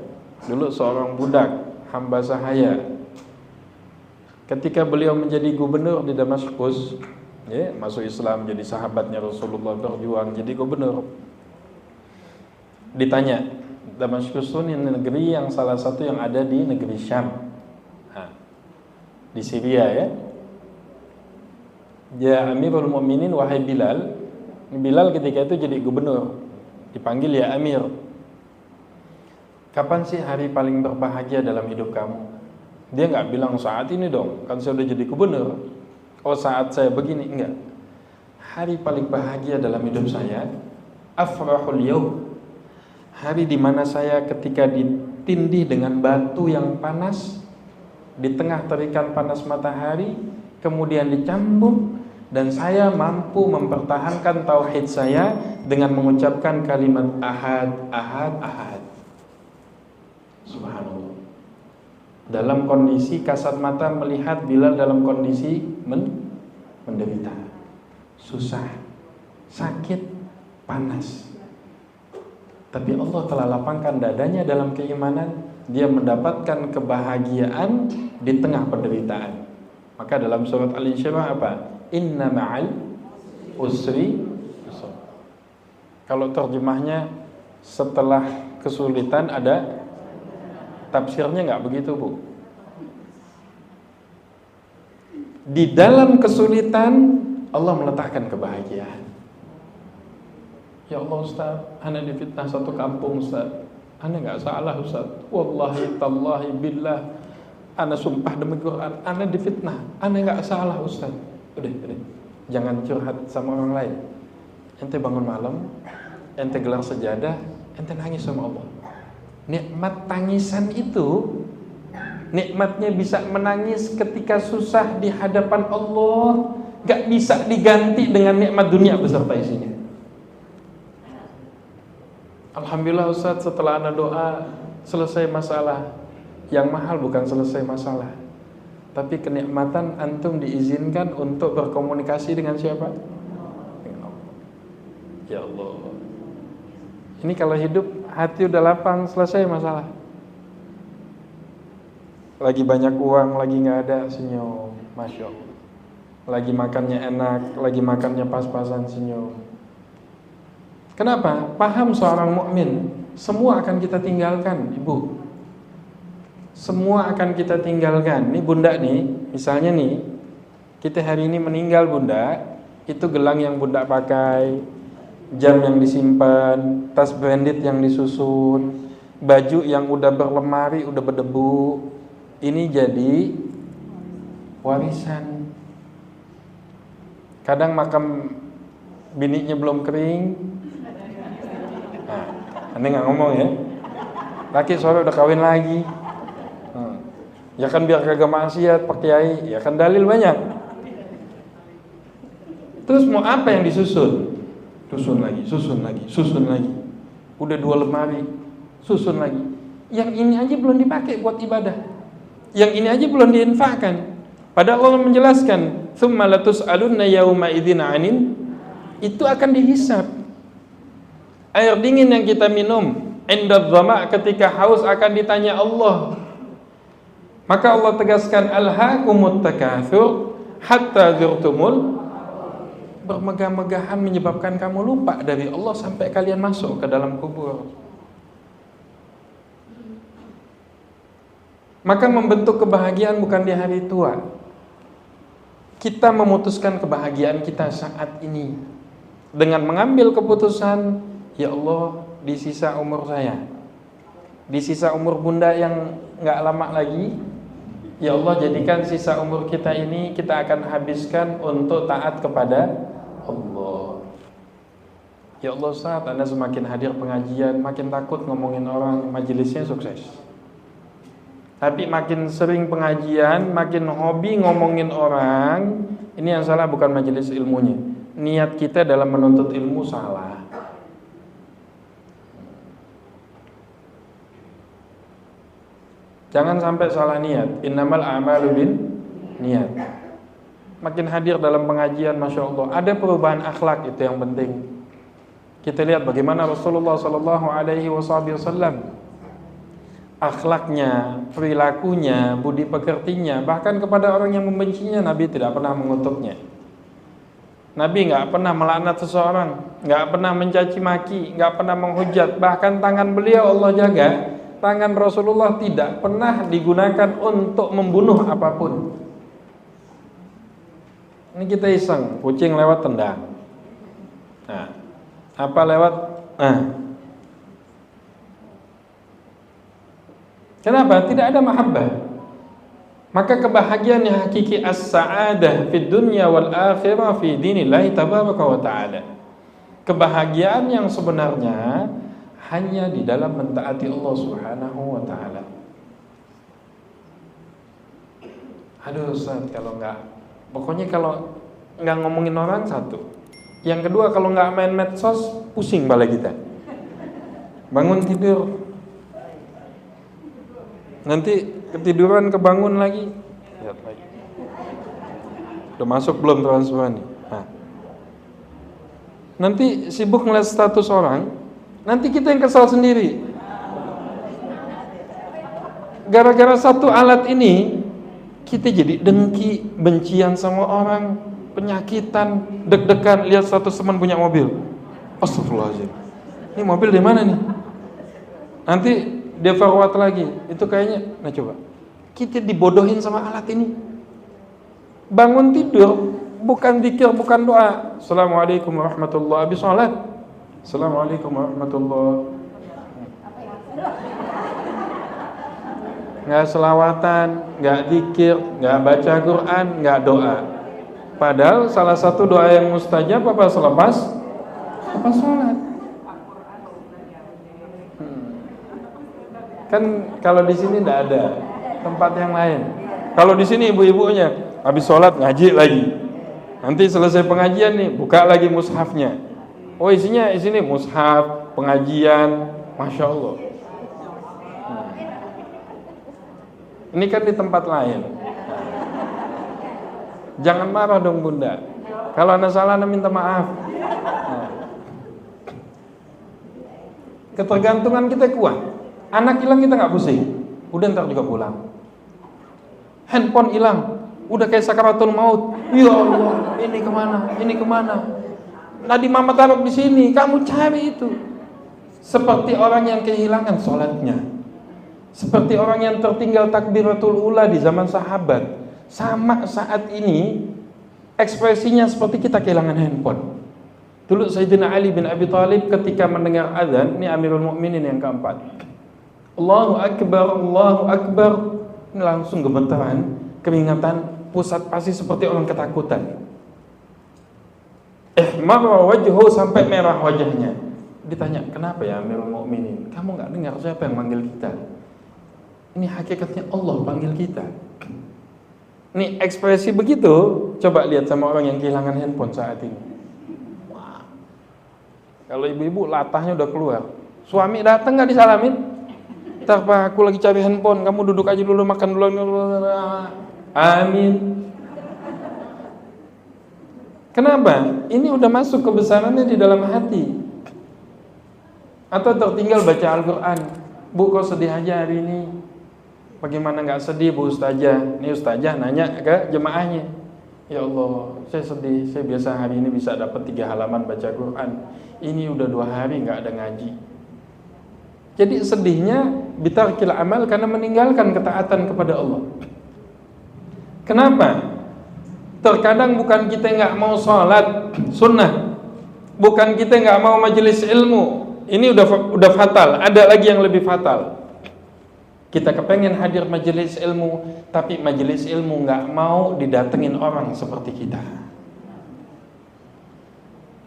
dulu seorang budak hamba sahaya. Ketika beliau menjadi gubernur di Damaskus, ya, masuk Islam, jadi sahabatnya Rasulullah, berjuang jadi gubernur. Ditanya, Damaskus itu negeri yang salah satu yang ada di negeri Syam, di Syria ya. Ya Amirul Mukminin wahai Bilal. Bilal ketika itu jadi gubernur, dipanggil ya Amir. Kapan sih hari paling berbahagia dalam hidup kamu? Dia nggak bilang saat ini dong, kan saya udah jadi gubernur. Oh saat saya begini, enggak. Hari paling bahagia dalam hidup saya afrahul yaum, hari di mana saya ketika ditindih dengan batu yang panas di tengah terikan panas matahari, kemudian dicambuk, dan saya mampu mempertahankan tauhid saya dengan mengucapkan kalimat ahad, ahad, ahad. Subhanallah. Dalam kondisi kasat mata melihat Bilal dalam kondisi menderita, susah, sakit, panas. Tapi Allah telah lapangkan dadanya dalam keimanan, dia mendapatkan kebahagiaan di tengah penderitaan. Maka dalam surat Al-Insyirah apa? Inna ma'al usri yusra. Kalau terjemahnya setelah kesulitan ada tafsirnya nggak begitu, Bu. Di dalam kesulitan Allah meletakkan kebahagiaan. Ya Allah Ustaz, ana difitnah satu kampung Ustaz. Ana nggak salah Ustaz. Wallahi tallahi billah, ana sumpah demi Quran, ana difitnah. Ana nggak salah Ustaz. Udah. Jangan curhat sama orang lain. Ente bangun malam, ente gelar sejadah, ente nangis sama Allah. Nikmat tangisan itu, nikmatnya bisa menangis ketika susah di hadapan Allah, gak bisa diganti dengan nikmat dunia beserta isinya. Alhamdulillah Ustaz, setelah ana doa selesai masalah. Yang mahal bukan selesai masalah, tapi kenikmatan antum diizinkan untuk berkomunikasi dengan siapa? Dengan Allah. Ya Allah. Ini kalau hidup hati udah lapang, selesai masalah. Lagi banyak uang, lagi nggak ada, senyum, masya Allah. Lagi makannya enak, lagi makannya pas-pasan, senyum. Kenapa? Paham seorang mukmin, semua akan kita tinggalkan, Ibu. Semua akan kita tinggalkan. Nih Bunda nih, misalnya nih, kita hari ini meninggal Bunda, itu gelang yang Bunda pakai, jam yang disimpan, tas branded yang disusun, baju yang udah berlemari, udah berdebu, ini jadi warisan. Kadang makam biniknya belum kering. Nah, Anda nggak ngomong ya. Laki sore udah kawin lagi. Ya kan biar kagak maksiat Pak Kiai, ya kan dalil banyak. Terus mau apa yang disusun? Susun lagi. Udah 2 lemari, susun lagi. Yang ini aja belum dipakai buat ibadah. Yang ini aja belum diinfakkan. Padahal Allah menjelaskan, "Tsumma latus'alunna yauma idzin 'anin", itu akan dihisab. Air dingin yang kita minum, inda dhama, ketika haus akan ditanya Allah. Maka Allah tegaskan, alhaakumut takatsur hatta zurtumul, bermegah-megahan menyebabkan kamu lupa dari Allah sampai kalian masuk ke dalam kubur. Maka membentuk kebahagiaan bukan di hari tua. Kita memutuskan kebahagiaan kita saat ini dengan mengambil keputusan, ya Allah, di sisa umur saya, di sisa umur Bunda yang gak lama lagi, ya Allah, jadikan sisa umur kita ini kita akan habiskan untuk taat kepada Allah. Ya Allah Ustaz, Anda semakin hadir pengajian, makin takut ngomongin orang, majelisnya sukses. Tapi makin sering pengajian, makin hobi ngomongin orang, ini yang salah bukan majelis ilmunya. Niat kita dalam menuntut ilmu salah. Jangan sampai salah niat. Innamal a'malu bin niat. Makin hadir dalam pengajian, masya Allah, ada perubahan akhlak, itu yang penting. Kita lihat bagaimana Rasulullah SAW, akhlaknya, perilakunya, budi pekertinya, bahkan kepada orang yang membencinya, Nabi tidak pernah mengutuknya. Nabi nggak pernah melaknat seseorang, nggak pernah mencaci maki, nggak pernah menghujat. Bahkan tangan beliau Allah jaga. Tangan Rasulullah tidak pernah digunakan untuk membunuh apapun. Ini kita iseng, kucing lewat tendang. Nah, apa lewat? Nah. Kenapa? Tidak ada mahabbah. Maka kebahagiaan yang hakiki as-sa'adah fid dunya wal akhirah fi dinillahi tabaraka wa ta'ala. Kebahagiaan yang sebenarnya hanya di dalam mentaati Allah Subhanahu wa taala. Aduh Ustaz, pokoknya kalau nggak ngomongin orang satu. Yang kedua, kalau nggak main medsos, pusing bala kita. Bangun tidur, nanti ketiduran kebangun lagi. Lihat lagi. Udah masuk belum transferan nih? Nanti sibuk ngeliat status orang, nanti kita yang kesal sendiri. Gara-gara satu alat ini, kita jadi dengki, bencian sama orang, penyakitan, deg-degan lihat status teman punya mobil. Astagfirullahaladzim, ini mobil di mana nih? Nanti dia forward lagi, itu kayaknya. Nah coba, kita dibodohin sama alat ini. Bangun tidur, bukan zikir, bukan doa. Assalamualaikum warahmatullahi wabarakatuh. Habis sholat, Assalamualaikum warahmatullahi wabarakatuh. Nggak selawatan, nggak zikir, nggak baca Quran, nggak doa. Padahal salah satu doa yang mustajab apa selepas sholat. Kan kalau di sini nggak ada tempat yang lain. Kalau di sini ibu-ibunya habis sholat ngaji lagi. Nanti selesai pengajian nih, buka lagi mushafnya. Oh isinya mushaf, pengajian, masya Allah. Ini kan di tempat lain. Jangan marah dong bunda. Kalau anak salah, anak minta maaf. Ketergantungan kita kuat. Anak hilang kita nggak pusing. Udah ntar juga pulang. Handphone hilang. Udah kayak sakaratul maut. Ya Allah, ini kemana? Ini kemana? Tadi mama taruh di sini. Kamu cari itu. Seperti orang yang kehilangan sholatnya. Seperti orang yang tertinggal takbiratul ula di zaman sahabat. Sama saat ini ekspresinya seperti kita kehilangan handphone. Dulu Sayyidina Ali bin Abi Thalib ketika mendengar azan, ini Amirul Mukminin yang keempat. Allahu Akbar, Allahu Akbar. Ini langsung gemetaran, keringatan, pusat pasti seperti orang ketakutan. Marra wajhu, sampai merah wajahnya. Ditanya, kenapa ya Amirul Mukminin? Kamu nggak dengar siapa yang manggil kita? Ini hakikatnya Allah panggil kita. Ini ekspresi begitu, coba lihat sama orang yang kehilangan handphone saat ini. Wah. Kalau ibu-ibu latahnya udah keluar. Suami datang nggak disalamin? Ntar Pak, aku lagi cari handphone, kamu duduk aja dulu, makan dulu. Amin. Kenapa? Ini udah masuk kebesarannya di dalam hati. Atau tertinggal baca Al-Quran. Bu, kok sedih aja hari ini? Bagaimana nggak sedih Bu Ustazah? Ini Ustazah nanya ke jemaahnya. Ya Allah, saya sedih. Saya biasa hari ini bisa dapat 3 halaman baca Quran. Ini udah 2 hari nggak ada ngaji. Jadi sedihnya bitarkil amal karena meninggalkan ketaatan kepada Allah. Kenapa? Terkadang bukan kita nggak mau sholat sunnah, bukan kita nggak mau majelis ilmu. Ini udah fatal. Ada lagi yang lebih fatal. Kita kepengen hadir majelis ilmu, tapi majelis ilmu nggak mau didatengin orang seperti kita.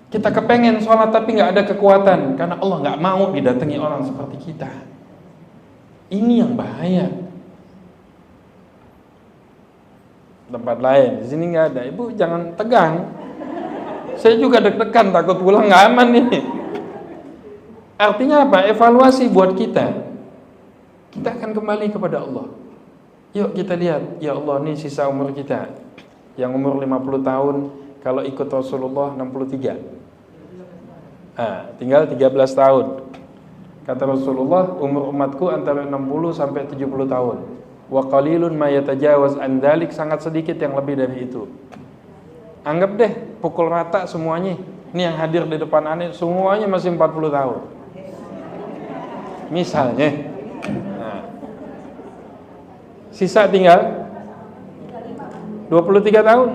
Kita kepengen sholat tapi nggak ada kekuatan, karena Allah nggak mau didatengi orang seperti kita. Ini yang bahaya. Tempat lain, di sini nggak ada. Ibu jangan tegang. Saya juga deg-degan, takut pulang nggak aman nih. Artinya apa? Evaluasi buat kita. Kita akan kembali kepada Allah. Yuk kita lihat, ya Allah, ini sisa umur kita. Yang umur 50 tahun, kalau ikut Rasulullah 63. Tinggal 13 tahun. Kata Rasulullah, umur umatku antara 60 sampai 70 tahun. Wa qalilun ma yatajawaz an dzalik, sangat sedikit yang lebih dari itu. Anggap deh, pukul rata semuanya. Ini yang hadir di depan aneh, semuanya masih 40 tahun. Misalnya. Sisa tinggal 23 tahun.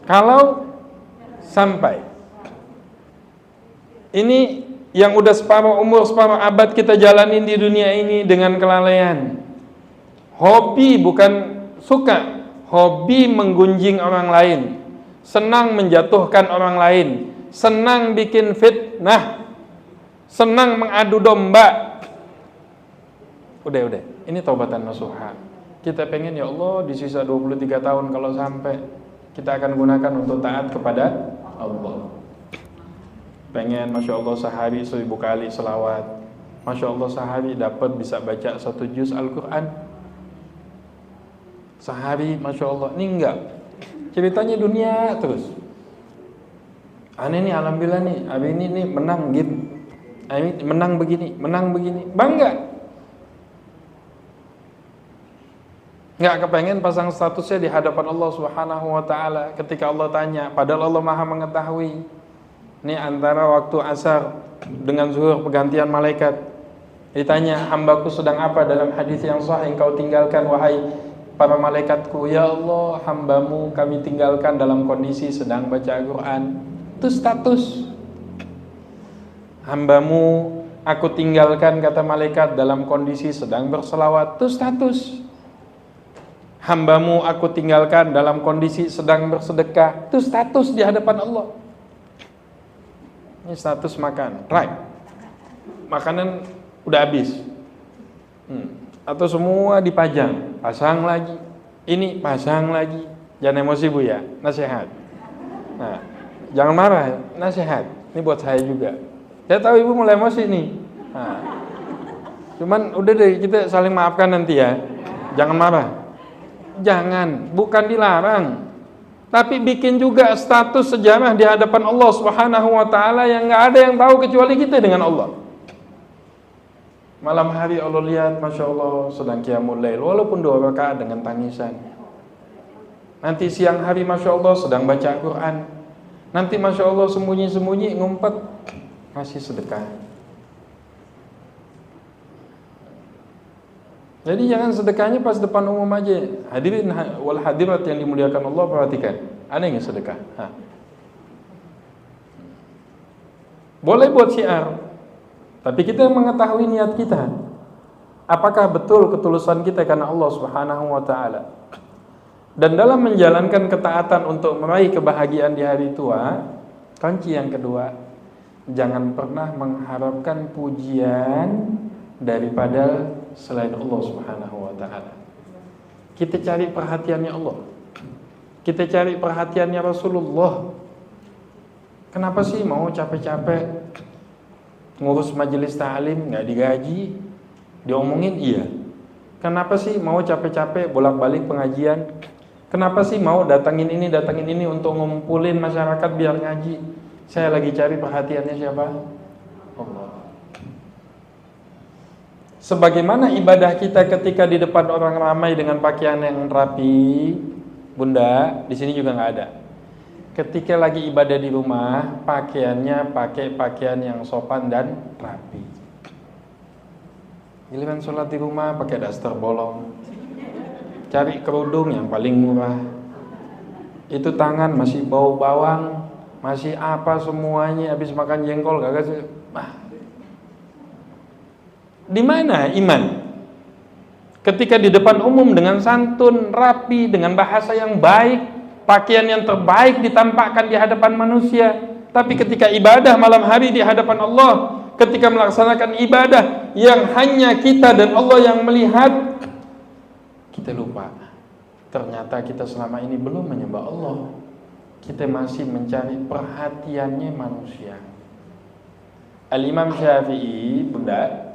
Kalau sampai ini yang udah separuh umur, separuh abad kita jalanin di dunia ini dengan kelalaian. Hobi bukan suka, hobi menggunjing orang lain, senang menjatuhkan orang lain, senang bikin fitnah, senang mengadu domba. Udah. Ini taubatan nasuha. Kita pengen ya Allah di sisa 23 tahun kalau sampai kita akan gunakan untuk taat kepada Allah. Pengen Masya Allah sehari 1000 kali selawat, Masya Allah sehari dapat bisa baca 1 juz Al-Quran sehari, Masya Allah. Ini enggak, ceritanya dunia terus. Aneh nih, alhamdulillah nih, hari ini nih menang game, menang begini, bangga. Nggak kepengen pasang statusnya di hadapan Allah Subhanahu wa ta'ala ketika Allah tanya, padahal Allah maha mengetahui. Ini antara waktu asar dengan zuhur pergantian malaikat. Ditanya, hambaku sedang apa dalam hadis yang sahih engkau tinggalkan wahai para malaikatku? Ya Allah, hambamu kami tinggalkan dalam kondisi sedang baca Al-Quran. Itu status. Hambamu aku tinggalkan kata malaikat dalam kondisi sedang berselawat. Itu status. Hambamu aku tinggalkan dalam kondisi sedang bersedekah. Itu status di hadapan Allah. Ini status makan, right? Makanan udah habis, atau semua dipajang, pasang lagi, ini pasang lagi. Jangan emosi Bu ya, nasihat. Nah, jangan marah, nasihat. Ini buat saya juga. Saya tahu Ibu mulai emosi nih. Nah, cuman udah deh, kita saling maafkan nanti ya. Jangan marah. Jangan, bukan dilarang, tapi bikin juga status sejarah di hadapan Allah Subhanahu wa ta'ala yang gak ada yang tahu kecuali kita dengan Allah. Malam hari Allah lihat, Masya Allah sedang qiyamul lail, walaupun 2 rakaat dengan tangisan. Nanti siang hari Masya Allah sedang baca Quran. Nanti Masya Allah sembunyi-sembunyi ngumpet ngasih sedekah. Jadi jangan sedekahnya pas depan umum aja. Hadirin wal hadirat yang dimuliakan Allah, perhatikan. Ada yang sedekah? Boleh buat syiar, tapi kita mengetahui niat kita. Apakah betul ketulusan kita karena Allah Subhanahu wa ta'ala? Dan dalam menjalankan ketaatan untuk meraih kebahagiaan di hari tua, kunci yang kedua, jangan pernah mengharapkan pujian daripada selain Allah Subhanahu wa ta'ala. Kita cari perhatiannya Allah, kita cari perhatiannya Rasulullah. Kenapa sih mau capek-capek ngurus majelis ta'lim gak digaji, diomongin iya? Kenapa sih mau capek-capek bolak-balik pengajian? Kenapa sih mau datangin ini untuk ngumpulin masyarakat biar ngaji? Saya lagi cari perhatiannya siapa? Allah. Sebagaimana ibadah kita ketika di depan orang ramai dengan pakaian yang rapi, Bunda, di sini juga nggak ada. Ketika lagi ibadah di rumah, pakaiannya pakai pakaian yang sopan dan rapi. Giliran sholat di rumah pakai daster bolong, cari kerudung yang paling murah. Itu tangan masih bau bawang, masih apa semuanya, habis makan jengkol kagak sih. Di mana iman? Ketika di depan umum dengan santun, rapi, dengan bahasa yang baik, pakaian yang terbaik ditampakkan di hadapan manusia. Tapi ketika ibadah malam hari di hadapan Allah, ketika melaksanakan ibadah yang hanya kita dan Allah yang melihat, kita lupa. Ternyata kita selama ini belum menyembah Allah. Kita masih mencari perhatiannya manusia. Al-Imam Syafi'i, Bunda,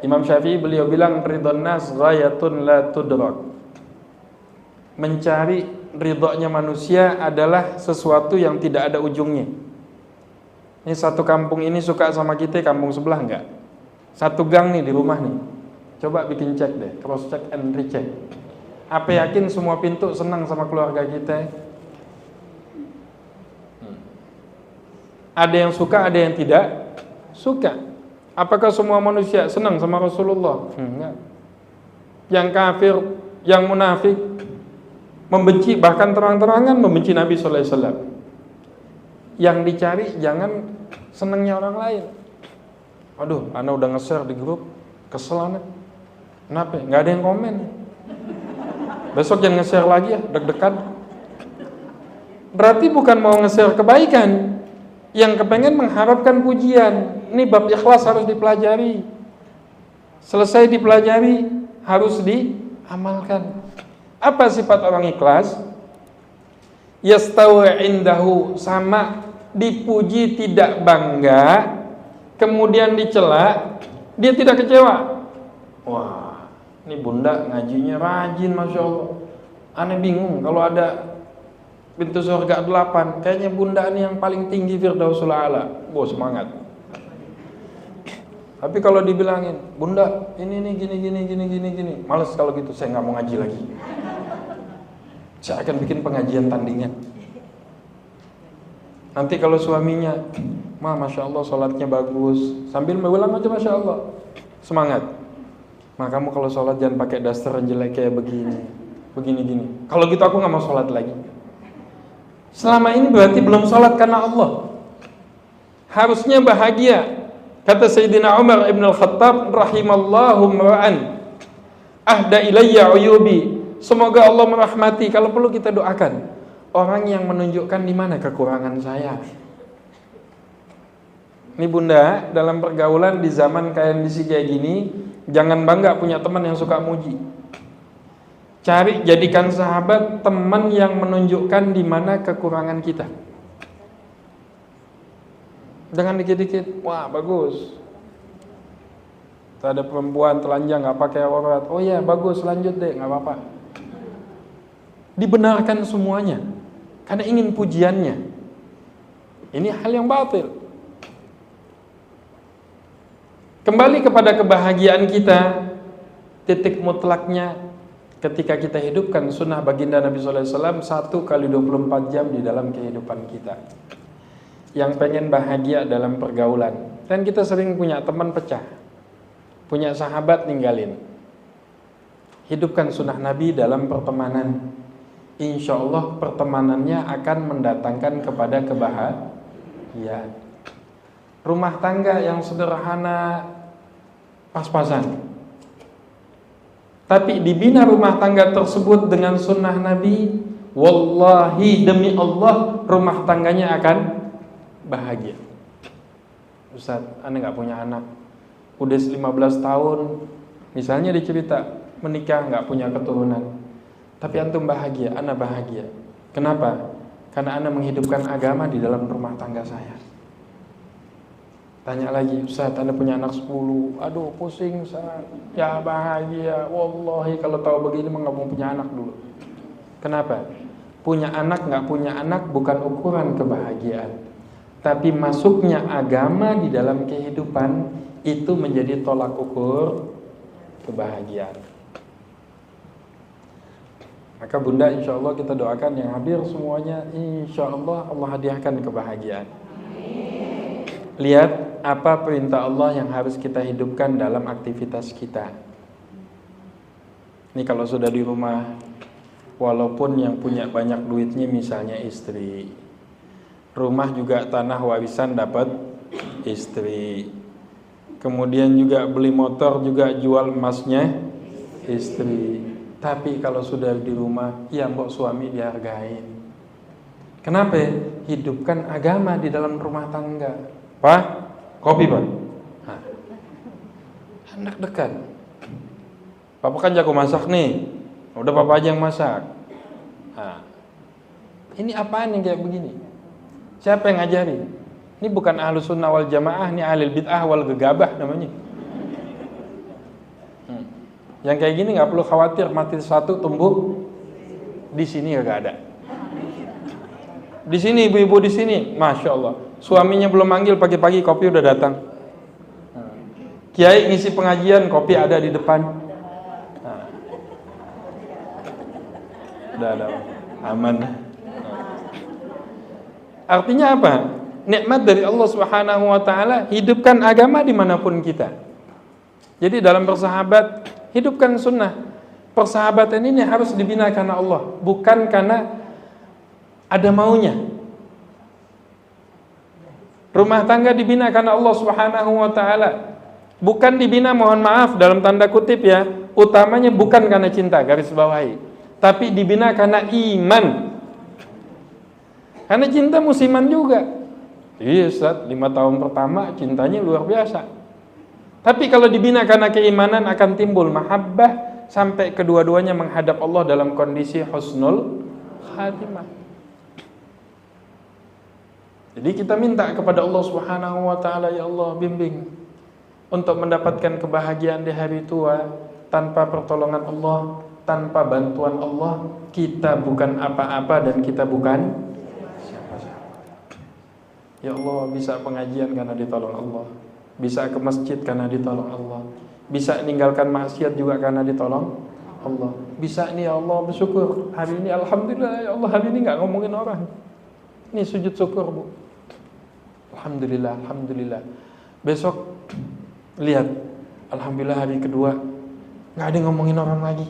Imam Syafi'i beliau bilang ridhon nas ghayatun la tudrak. Mencari ridhonya manusia adalah sesuatu yang tidak ada ujungnya. Ini satu kampung ini suka sama kita, kampung sebelah enggak. Satu gang nih di rumah nih. Coba bikin cek deh, cross check and recheck. Apa yakin semua pintu senang sama keluarga kita? Ada yang suka, ada yang tidak suka. Apakah semua manusia senang sama Rasulullah? Enggak. Yang kafir, yang munafik, membenci, bahkan terang-terangan membenci Nabi sallallahu alaihi wasallam. Yang dicari jangan senangnya orang lain. Aduh, ana udah nge-share di grup, kesel ana. Kenapa? Enggak ada yang komen. Besok jangan nge-share lagi ya, deg-degan. Berarti bukan mau nge-share kebaikan, yang kepengen mengharapkan pujian. Ini bab ikhlas harus dipelajari. Selesai dipelajari, harus diamalkan. Apa sifat orang ikhlas? Yastawi indahu, sama, dipuji tidak bangga, kemudian dicela dia tidak kecewa. Wah, ini bunda ngajinya rajin, Masya Allah. Aneh bingung kalau ada pintu surga 8, kayaknya bunda ini yang paling tinggi Firdausul A'la. Semangat. Tapi kalau dibilangin, bunda ini gini, males kalau gitu, saya nggak mau ngaji lagi. Saya akan bikin pengajian tandingan. Nanti kalau suaminya, Masya Allah sholatnya bagus, sambil mengulang aja Masya Allah, semangat. Kamu kalau sholat jangan pakai daster jelek kayak begini. Kalau gitu aku nggak mau sholat lagi. Selama ini berarti belum sholat karena Allah. Harusnya bahagia. Kata Sayyidina Umar ibn al-Khattab, rahimallahu mra'an ahda ilayya uyubi. Semoga Allah merahmati, kalau perlu kita doakan, orang yang menunjukkan di mana kekurangan saya. Ini bunda, dalam pergaulan di zaman kondisi kayak gini, jangan bangga punya teman yang suka muji. Cari, jadikan sahabat teman yang menunjukkan di mana kekurangan kita. Jangan dikit-dikit, wah bagus. Ada perempuan telanjang nggak pakai aurat, oh ya bagus, lanjut deh, nggak apa-apa. Dibenarkan semuanya, karena ingin pujiannya. Ini hal yang batil. Kembali kepada kebahagiaan kita, titik mutlaknya ketika kita hidupkan sunnah baginda Nabi SAW 1x24 jam di dalam kehidupan kita. Yang pengen bahagia dalam pergaulan, dan kita sering punya teman pecah, punya sahabat ninggalin. Hidupkan sunnah Nabi dalam pertemanan. Insya Allah pertemanannya akan mendatangkan kepada kebahagiaan. Rumah tangga yang sederhana, pas-pasan, tapi dibina rumah tangga tersebut dengan sunnah Nabi, wallahi demi Allah rumah tangganya akan bahagia. Ustaz, Anda gak punya anak, udah 15 tahun, misalnya dicerita menikah gak punya keturunan, tapi antum bahagia, Anda bahagia. Kenapa? Karena Anda menghidupkan agama di dalam rumah tangga saya. Tanya lagi, Ustaz, Anda punya anak 10, aduh pusing Ustaz, ya bahagia. Wallahi kalau tahu begini mah gak mau punya anak dulu. Kenapa? Punya anak gak punya anak bukan ukuran kebahagiaan, tapi masuknya agama di dalam kehidupan itu menjadi tolak ukur kebahagiaan. Maka bunda, insya Allah kita doakan yang hadir semuanya, insya Allah Allah hadiahkan kebahagiaan. Lihat apa perintah Allah yang harus kita hidupkan dalam aktivitas kita. Ini kalau sudah di rumah, walaupun yang punya banyak duitnya misalnya istri, rumah juga tanah warisan dapat istri, kemudian juga beli motor juga jual emasnya istri. Tapi kalau sudah di rumah, ya mbok suami dihargain. Kenapa? Hidupkan agama di dalam rumah tangga. Pak, kopi Pak. Nah, anak dekat. Papa kan jago masak nih, udah papa aja yang masak. Nah, ini apaan yang kayak begini? Siapa yang ngajarin? Ini bukan ahlus sunnah wal jamaah, ini ahlul bid'ah wal gegabah namanya. Yang kayak gini nggak perlu khawatir mati satu tumbuh di sini nggak ada. Di sini ibu-ibu di sini, masya Allah, suaminya belum manggil pagi-pagi kopi udah datang. Kiai ngisi pengajian kopi ada di depan. Nah, udah ada, aman. Artinya apa? Nikmat dari Allah Subhanahu wa taala, hidupkan agama dimanapun kita. Jadi dalam bersahabat, hidupkan sunnah. Persahabatan ini harus dibina karena Allah, bukan karena ada maunya. Rumah tangga dibina karena Allah Subhanahu wa taala, bukan dibina, mohon maaf dalam tanda kutip ya, utamanya bukan karena cinta, garis bawahi, tapi dibina karena iman. Karena cinta musiman juga. Iya Ustaz, 5 tahun pertama cintanya luar biasa. Tapi kalau dibina karena keimanan akan timbul mahabbah sampai kedua-duanya menghadap Allah dalam kondisi husnul khatimah. Jadi kita minta kepada Allah Subhanahu wa taala, ya Allah bimbing untuk mendapatkan kebahagiaan di hari tua. Tanpa pertolongan Allah, tanpa bantuan Allah, kita bukan apa-apa dan kita bukan siapa-siapa. Ya Allah, bisa pengajian karena ditolong Allah, bisa ke masjid karena ditolong Allah, bisa meninggalkan maksiat juga karena ditolong Allah. Bisa nih ya Allah bersyukur hari ini, alhamdulillah ya Allah hari ini nggak ngomongin orang. Ini sujud syukur Bu. Alhamdulillah, alhamdulillah. Besok lihat, alhamdulillah hari kedua nggak ada ngomongin orang lagi.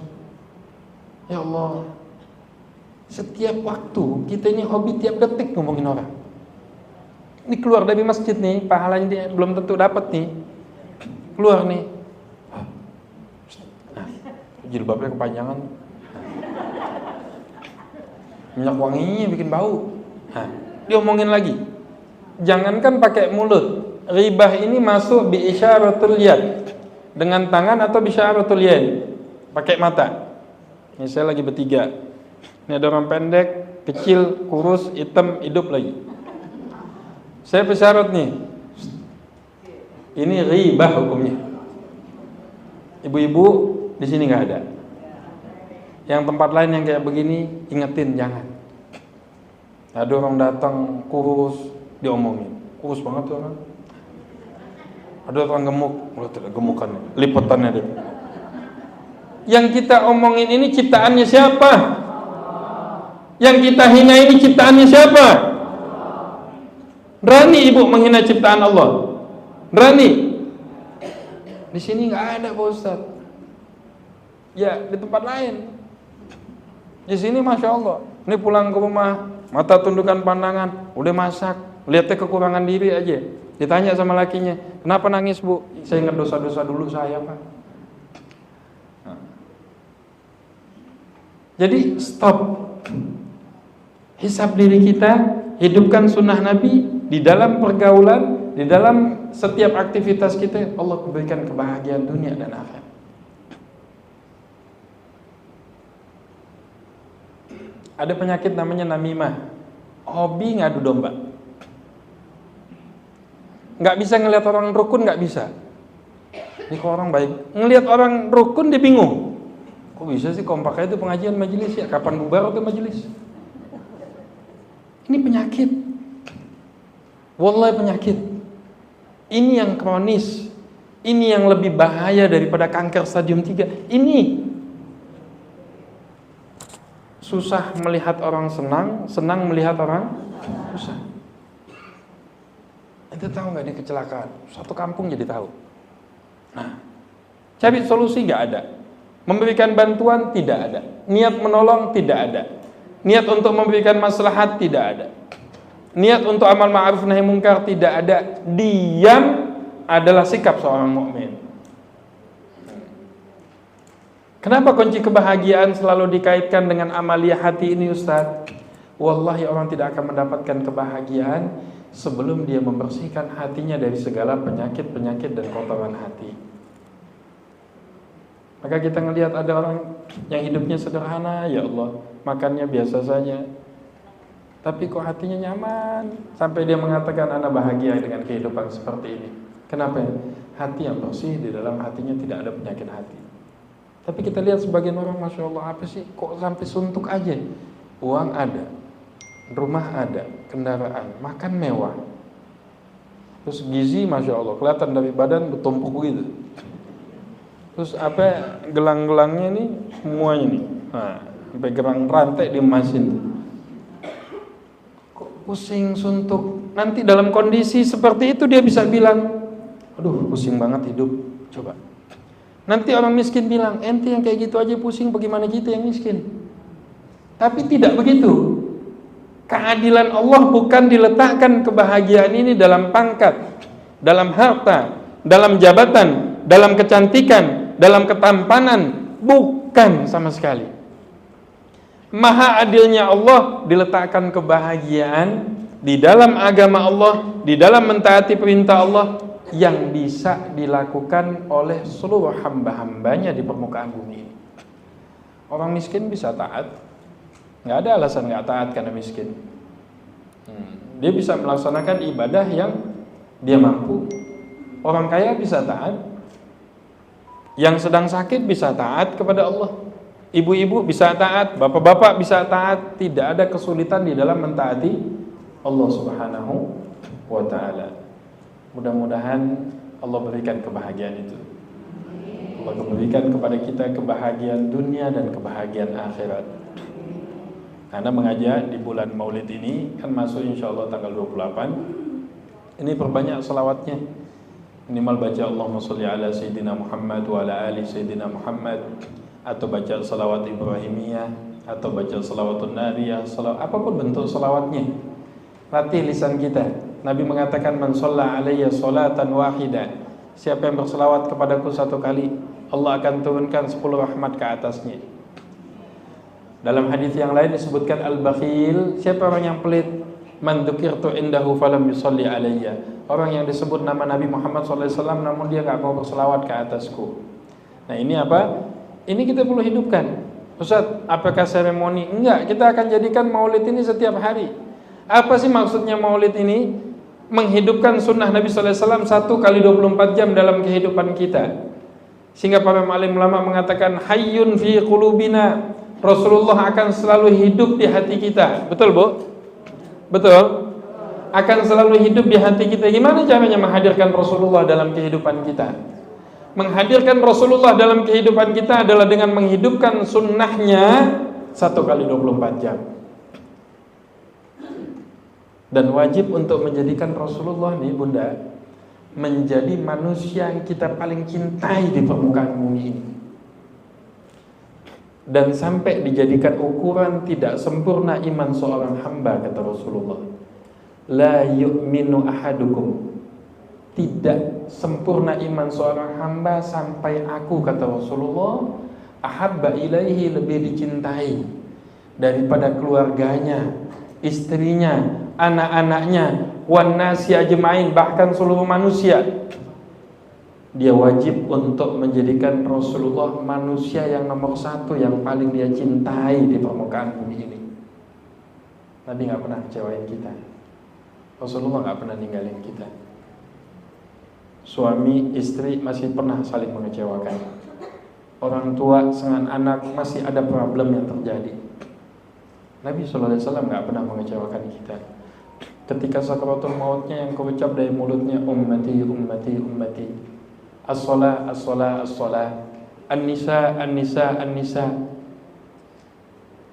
Ya Allah, setiap waktu kita ini hobi tiap detik ngomongin orang. Ini keluar dari masjid nih, pahalanya dia belum tentu dapat nih. Keluar nih, jilbabnya kepanjangan, minyak wanginya bikin bau. Diomongin lagi. Jangankan pakai mulut, ribah ini masuk bi isyaratul yad, dengan tangan atau bi isyaratul yad, pakai mata. Ini saya lagi bertiga. Ini ada orang pendek, kecil, kurus, hitam, hidup lagi. Saya isyarat nih. Ini ribah hukumnya. Ibu-ibu di sini nggak ada. Yang tempat lain yang kayak begini, ingetin jangan. Ada orang datang kurus, diomongin. Kurus banget tuh orang. Ada orang gemuk, gemukannya, lipatannya dia. Yang kita omongin ini ciptaannya siapa? Yang kita hina ini ciptaannya siapa? Berani ibu menghina ciptaan Allah? Berani? Di sini nggak ada Pak Ustaz. Ya di tempat lain. Di sini masya Allah. Ini pulang ke rumah, mata tundukkan pandangan, udah masak, lihatnya kekurangan diri aja. Ditanya sama lakinya, kenapa nangis Bu? Saya ingat dosa-dosa dulu saya Pak. Jadi stop. Hisab diri kita, hidupkan sunnah Nabi di dalam pergaulan, di dalam setiap aktivitas kita. Allah berikan kebahagiaan dunia dan akhirat. Ada penyakit namanya namimah, hobi ngadu domba. Nggak bisa ngelihat orang rukun, nggak bisa. Ini kok orang baik, ngelihat orang rukun dia bingung. Kok bisa sih kompaknya itu pengajian majelis ya? Kapan bubar tuh majelis? Ini penyakit. Wallahi penyakit. Ini yang kronis. Ini yang lebih bahaya daripada kanker stadium 3. Ini susah melihat orang senang, senang melihat orang susah. Ente tahu nggak ini kecelakaan? Satu kampung jadi tahu. Nah, cari solusi nggak ada. Memberikan bantuan tidak ada. Niat menolong tidak ada. Niat untuk memberikan maslahat tidak ada. Niat untuk amal ma'ruf nahi munkar tidak ada. Diam adalah sikap seorang mukmin. Kenapa kunci kebahagiaan selalu dikaitkan dengan amalia hati ini Ustaz? Wallahi orang tidak akan mendapatkan kebahagiaan sebelum dia membersihkan hatinya dari segala penyakit-penyakit dan kotoran hati. Maka kita ngelihat ada orang yang hidupnya sederhana, ya Allah, makannya biasa saja, tapi kok hatinya nyaman, sampai dia mengatakan anak bahagia dengan kehidupan seperti ini. Kenapa? Hati yang bersih, di dalam hatinya tidak ada penyakit hati. Tapi kita lihat sebagian orang, masya Allah, apa sih kok sampai suntuk aja? Uang ada, rumah ada, kendaraan, makan mewah, terus gizi masya Allah kelihatan dari badan bertumpuk gitu. Terus apa gelang-gelangnya nih semuanya nih, nah, sampai gerang rantai diemasin. Kok pusing, suntuk? Nanti dalam kondisi seperti itu dia bisa bilang, aduh pusing banget hidup. Coba. Nanti orang miskin bilang, ente yang kayak gitu aja pusing, bagaimana kita yang miskin? Tapi tidak begitu. Keadilan Allah bukan diletakkan kebahagiaan ini dalam pangkat, dalam harta, dalam jabatan, dalam kecantikan, dalam ketampanan, bukan sama sekali. Maha adilnya Allah diletakkan kebahagiaan di dalam agama Allah, di dalam mentaati perintah Allah yang bisa dilakukan oleh seluruh hamba-hambanya di permukaan bumi ini. Orang miskin bisa taat, nggak ada alasan nggak taat karena miskin. Dia bisa melaksanakan ibadah yang dia mampu. Orang kaya bisa taat, yang sedang sakit bisa taat kepada Allah, ibu-ibu bisa taat, bapak-bapak bisa taat. Tidak ada kesulitan di dalam mentaati Allah Subhanahu wa ta'ala. Mudah-mudahan Allah berikan kebahagiaan itu. Allah berikan kepada kita kebahagiaan dunia dan kebahagiaan akhirat. Karena mengajak di bulan Maulid ini kan masuk insyaallah tanggal 28. Ini perbanyak selawatnya. Minimal baca Allahumma sholli ala Sayyidina Muhammad wa ala ali Sayyidina Muhammad, atau baca salawat Ibrahimiyah, atau baca salawatun nariyah, apapun bentuk salawatnya. Latih lisan kita. Nabi mengatakan man shalla alayya sholatan wahidah, siapa yang berselawat kepadaku satu kali, Allah akan turunkan 10 rahmat ke atasnya. Dalam hadis yang lain disebutkan al-bakhil, siapa orang yang pelit, man dzukirtu indahu falam yusalli alayya, orang yang disebut nama Nabi Muhammad SAW namun dia gak mau berselawat ke atasku. Nah ini apa? Ini kita perlu hidupkan. Ustaz, apakah seremoni? Enggak, kita akan jadikan maulid ini setiap hari. Apa sih maksudnya maulid ini? Menghidupkan sunnah Nabi SAW 1 kali 24 jam dalam kehidupan kita. Sehingga para alim ulama mengatakan hayyun fi qulubina, Rasulullah akan selalu hidup di hati kita. Betul Bu? Betul? Akan selalu hidup di hati kita. Gimana caranya menghadirkan Rasulullah dalam kehidupan kita? Menghadirkan Rasulullah dalam kehidupan kita adalah dengan menghidupkan sunnahnya 1 kali 24 jam. Dan wajib untuk menjadikan Rasulullah nih Bunda menjadi manusia yang kita paling cintai di permukaan bumi ini. Dan sampai dijadikan ukuran tidak sempurna iman seorang hamba, kata Rasulullah. La yu'minu ahadukum, tidak sempurna iman seorang hamba sampai aku, kata Rasulullah, ahabba ilaihi, lebih dicintai daripada keluarganya, istrinya, anak-anaknya, wan nasi ajmain, bahkan seluruh manusia. Dia wajib untuk menjadikan Rasulullah manusia yang nomor 1, yang paling dia cintai di permukaan bumi ini. Nabi gak pernah kecewain kita, Rasulullah gak pernah ninggalin kita. Suami istri masih pernah saling mengecewakan, orang tua dengan anak masih ada problem yang terjadi. Nabi SAW gak pernah mengecewakan kita. Ketika sakaratul mautnya yang keucap dari mulutnya, ummati, ummati, ummati, as-salah, as-salah, as-salah, an-nisa, an-nisa, an-nisa.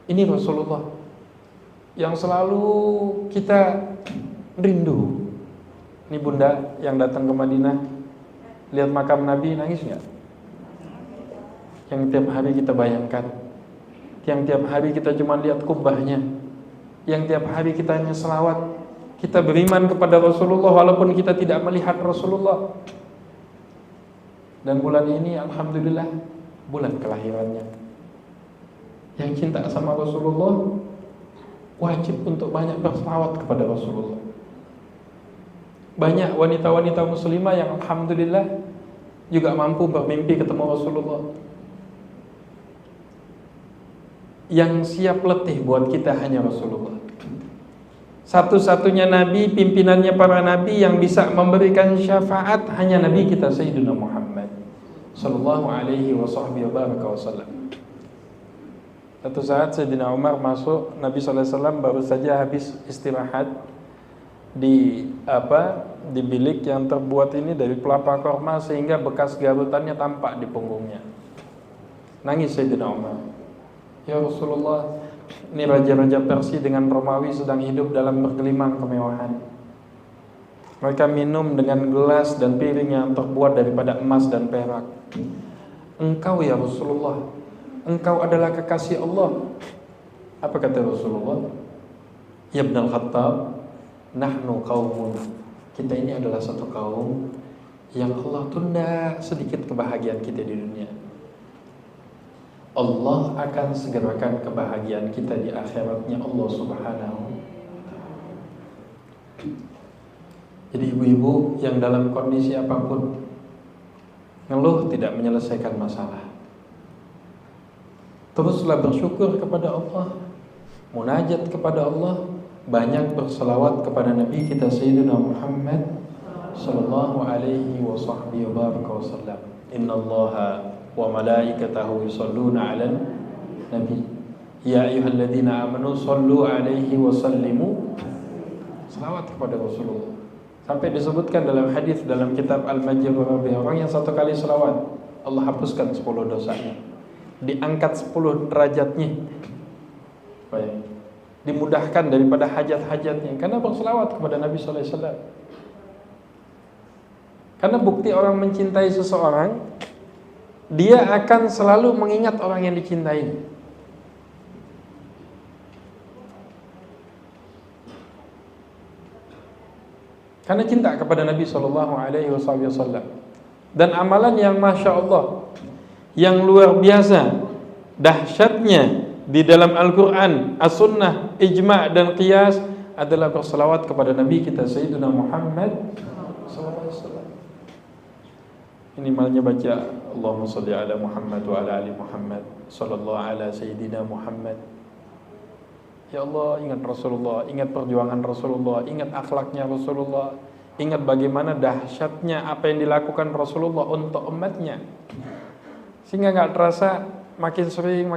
Ini Rasulullah yang selalu kita rindu. Ini Bunda yang datang ke Madinah, lihat makam Nabi, nangis gak? Yang tiap hari kita bayangkan, yang tiap hari kita cuma lihat kubahnya, yang tiap hari kita hanya selawat. Kita beriman kepada Rasulullah walaupun kita tidak melihat Rasulullah. Dan bulan ini alhamdulillah bulan kelahirannya. Yang cinta sama Rasulullah wajib untuk banyak berselawat kepada Rasulullah. Banyak wanita-wanita muslimah yang alhamdulillah juga mampu bermimpi ketemu Rasulullah, yang siap letih buat kita hanya Rasulullah. Satu-satunya nabi, pimpinannya para nabi yang bisa memberikan syafaat hanya nabi kita Sayyidina Muhammad sallallahu alaihi wasallam. Satu saat Sayyidina Umar masuk, Nabi sallallahu alaihi wasallam baru saja habis istirahat di bilik yang terbuat ini dari pelapa korma sehingga bekas garutannya tampak di punggungnya. Nangis Sayyidina Umar. Ya Rasulullah, ini raja-raja Persia dengan Romawi sedang hidup dalam bergelimang kemewahan. Mereka minum dengan gelas dan piring yang terbuat daripada emas dan perak. Engkau ya Rasulullah, engkau adalah kekasih Allah. Apa kata Rasulullah? Ya Ibn al-Khattab, nahnu qaumun, kita ini adalah satu kaum yang Allah tunda sedikit kebahagiaan kita di dunia. Allah akan segerakan kebahagiaan kita di akhiratnya Allah Subhanahu wa ta'ala. Jadi ibu-ibu yang dalam kondisi apapun, ngeluh tidak menyelesaikan masalah. Teruslah bersyukur kepada Allah, munajat kepada Allah, banyak berselawat kepada Nabi kita Sayyidina Muhammad sallallahu alaihi wasallam. Innallaha wa malaikatahu yusholluna 'alan nabi. Ya ayyuhalladzina amanu shollu 'alaihi wa sallimu. Selawat kepada Rasulullah. Sampai disebutkan dalam hadis dalam kitab Al-Majid wa Rabbi, orang yang satu kali selawat, Allah hapuskan 10 dosanya, diangkat 10 derajatnya, baik, dimudahkan daripada hajat-hajatnya karena berselawat kepada Nabi sallallahu alaihi wasallam. Karena bukti orang mencintai seseorang, dia akan selalu mengingat orang yang dicintai. Karena cinta kepada Nabi SAW. Dan amalan yang Masya Allah, yang luar biasa dahsyatnya di dalam Al-Quran, As-Sunnah, Ijma' dan Qiyas adalah berselawat kepada Nabi kita Sayyidina Muhammad SAW. Minimalnya baca Allahumma salli ala Muhammad wa ala ali Muhammad sallallahu ala Sayyidina Muhammad. Ya Allah, ingat Rasulullah, ingat perjuangan Rasulullah, ingat akhlaknya Rasulullah, ingat bagaimana dahsyatnya apa yang dilakukan Rasulullah untuk umatnya. Sehingga gak terasa makin sering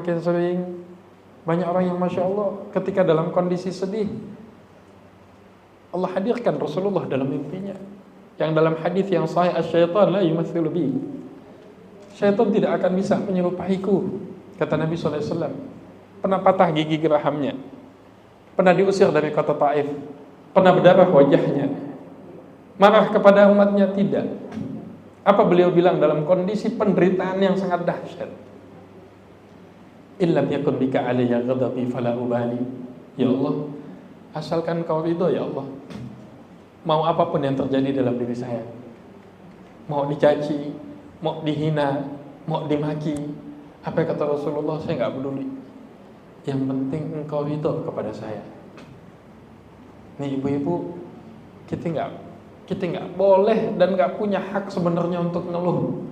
banyak orang yang Masya Allah ketika dalam kondisi sedih, Allah hadirkan Rasulullah dalam mimpinya. Yang dalam hadis yang sahih, asy-syaitan la yumathilu bi. Syaitan tidak akan bisa menyerupaiku, kata Nabi SAW. Pernah patah gigi gerahamnya, pernah diusir dari kota Taif, pernah berdarah wajahnya, marah kepada umatnya, tidak. Apa beliau bilang dalam kondisi penderitaan yang sangat dahsyat? Illam yakun bika alayya ghadabi fala ubali. Ya Allah, asalkan kau ridho ya Allah, mau apapun yang terjadi dalam diri saya, mau dicaci, mau dihina, mau dimaki, apa kata Rasulullah, saya gak peduli, yang penting engkau ridho kepada saya. Nih ibu-ibu, kita nggak boleh dan nggak punya hak sebenarnya untuk ngeluh.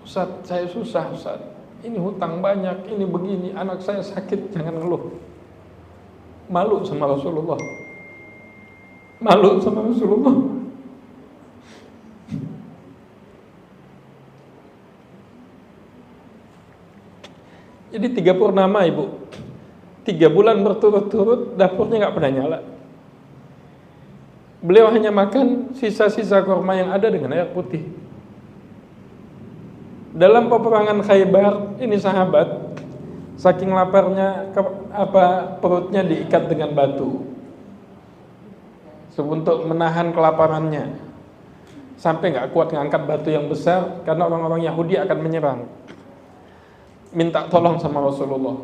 Ustaz, saya susah Ustaz, ini hutang banyak, ini begini, anak saya sakit, jangan ngeluh. Malu sama Rasulullah, malu sama Rasulullah. Jadi 3 purnama ibu, 3 bulan berturut-turut dapurnya gak pernah nyala. Beliau hanya makan sisa-sisa kurma yang ada dengan air putih. Dalam peperangan Khaybar, ini sahabat saking laparnya perutnya diikat dengan batu untuk menahan kelaparannya, sampai gak kuat ngangkat batu yang besar karena orang-orang Yahudi akan menyerang. Minta tolong sama Rasulullah.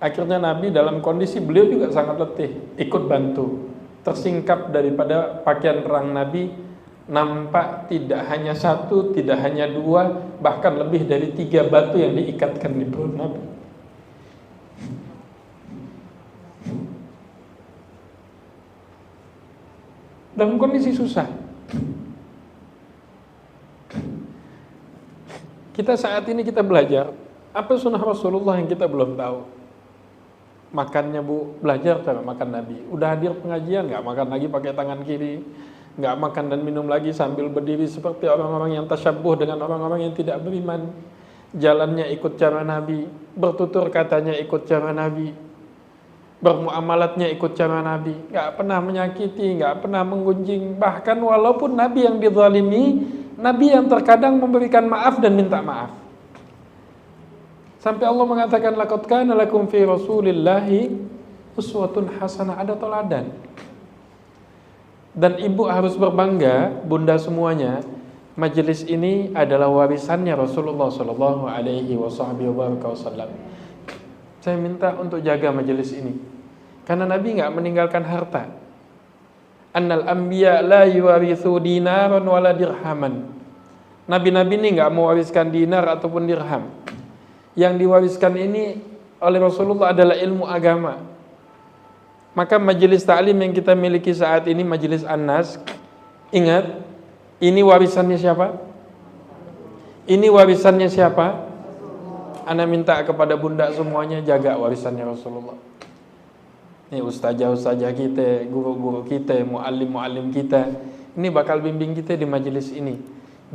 Akhirnya Nabi dalam kondisi beliau juga sangat letih, ikut bantu. Tersingkap daripada pakaian perang Nabi, nampak tidak hanya 1, tidak hanya 2, bahkan lebih dari 3 batu yang diikatkan di perut Nabi. Dalam kondisi susah. Kita saat ini kita belajar apa sunnah Rasulullah yang kita belum tahu. Makannya bu, belajar cara makan Nabi. Udah hadir pengajian, nggak makan lagi pakai tangan kiri, nggak makan dan minum lagi sambil berdiri seperti orang-orang yang tasyabbuh dengan orang-orang yang tidak beriman. Jalannya ikut cara Nabi, bertutur katanya ikut cara Nabi, bermuamalatnya ikut cara Nabi, nggak pernah menyakiti, nggak pernah menggunjing. Bahkan walaupun Nabi yang dizalimi, Nabi yang terkadang memberikan maaf dan minta maaf. Sampai Allah mengatakan laqad kana lakum fi Rasulillahi uswatun hasanah, ada teladan. Dan ibu harus berbangga, bunda semuanya, majelis ini adalah warisannya Rasulullah sallallahu alaihi wasallam. Saya minta untuk jaga majelis ini, karena Nabi enggak meninggalkan harta. Annal anbiya la yuwarithu dinaran wala dirhaman. Nabi-nabi ini enggak mewariskan dinar ataupun dirham. Yang diwariskan ini oleh Rasulullah adalah ilmu agama. Maka majelis ta'lim yang kita miliki saat ini, majelis An-Nas, ingat, ini warisannya siapa? Ini warisannya siapa? Ana minta kepada bunda semuanya jaga warisannya Rasulullah. Ini ustazah-ustazah kita, guru-guru kita, muallim-muallim kita, ini bakal bimbing kita di majelis ini.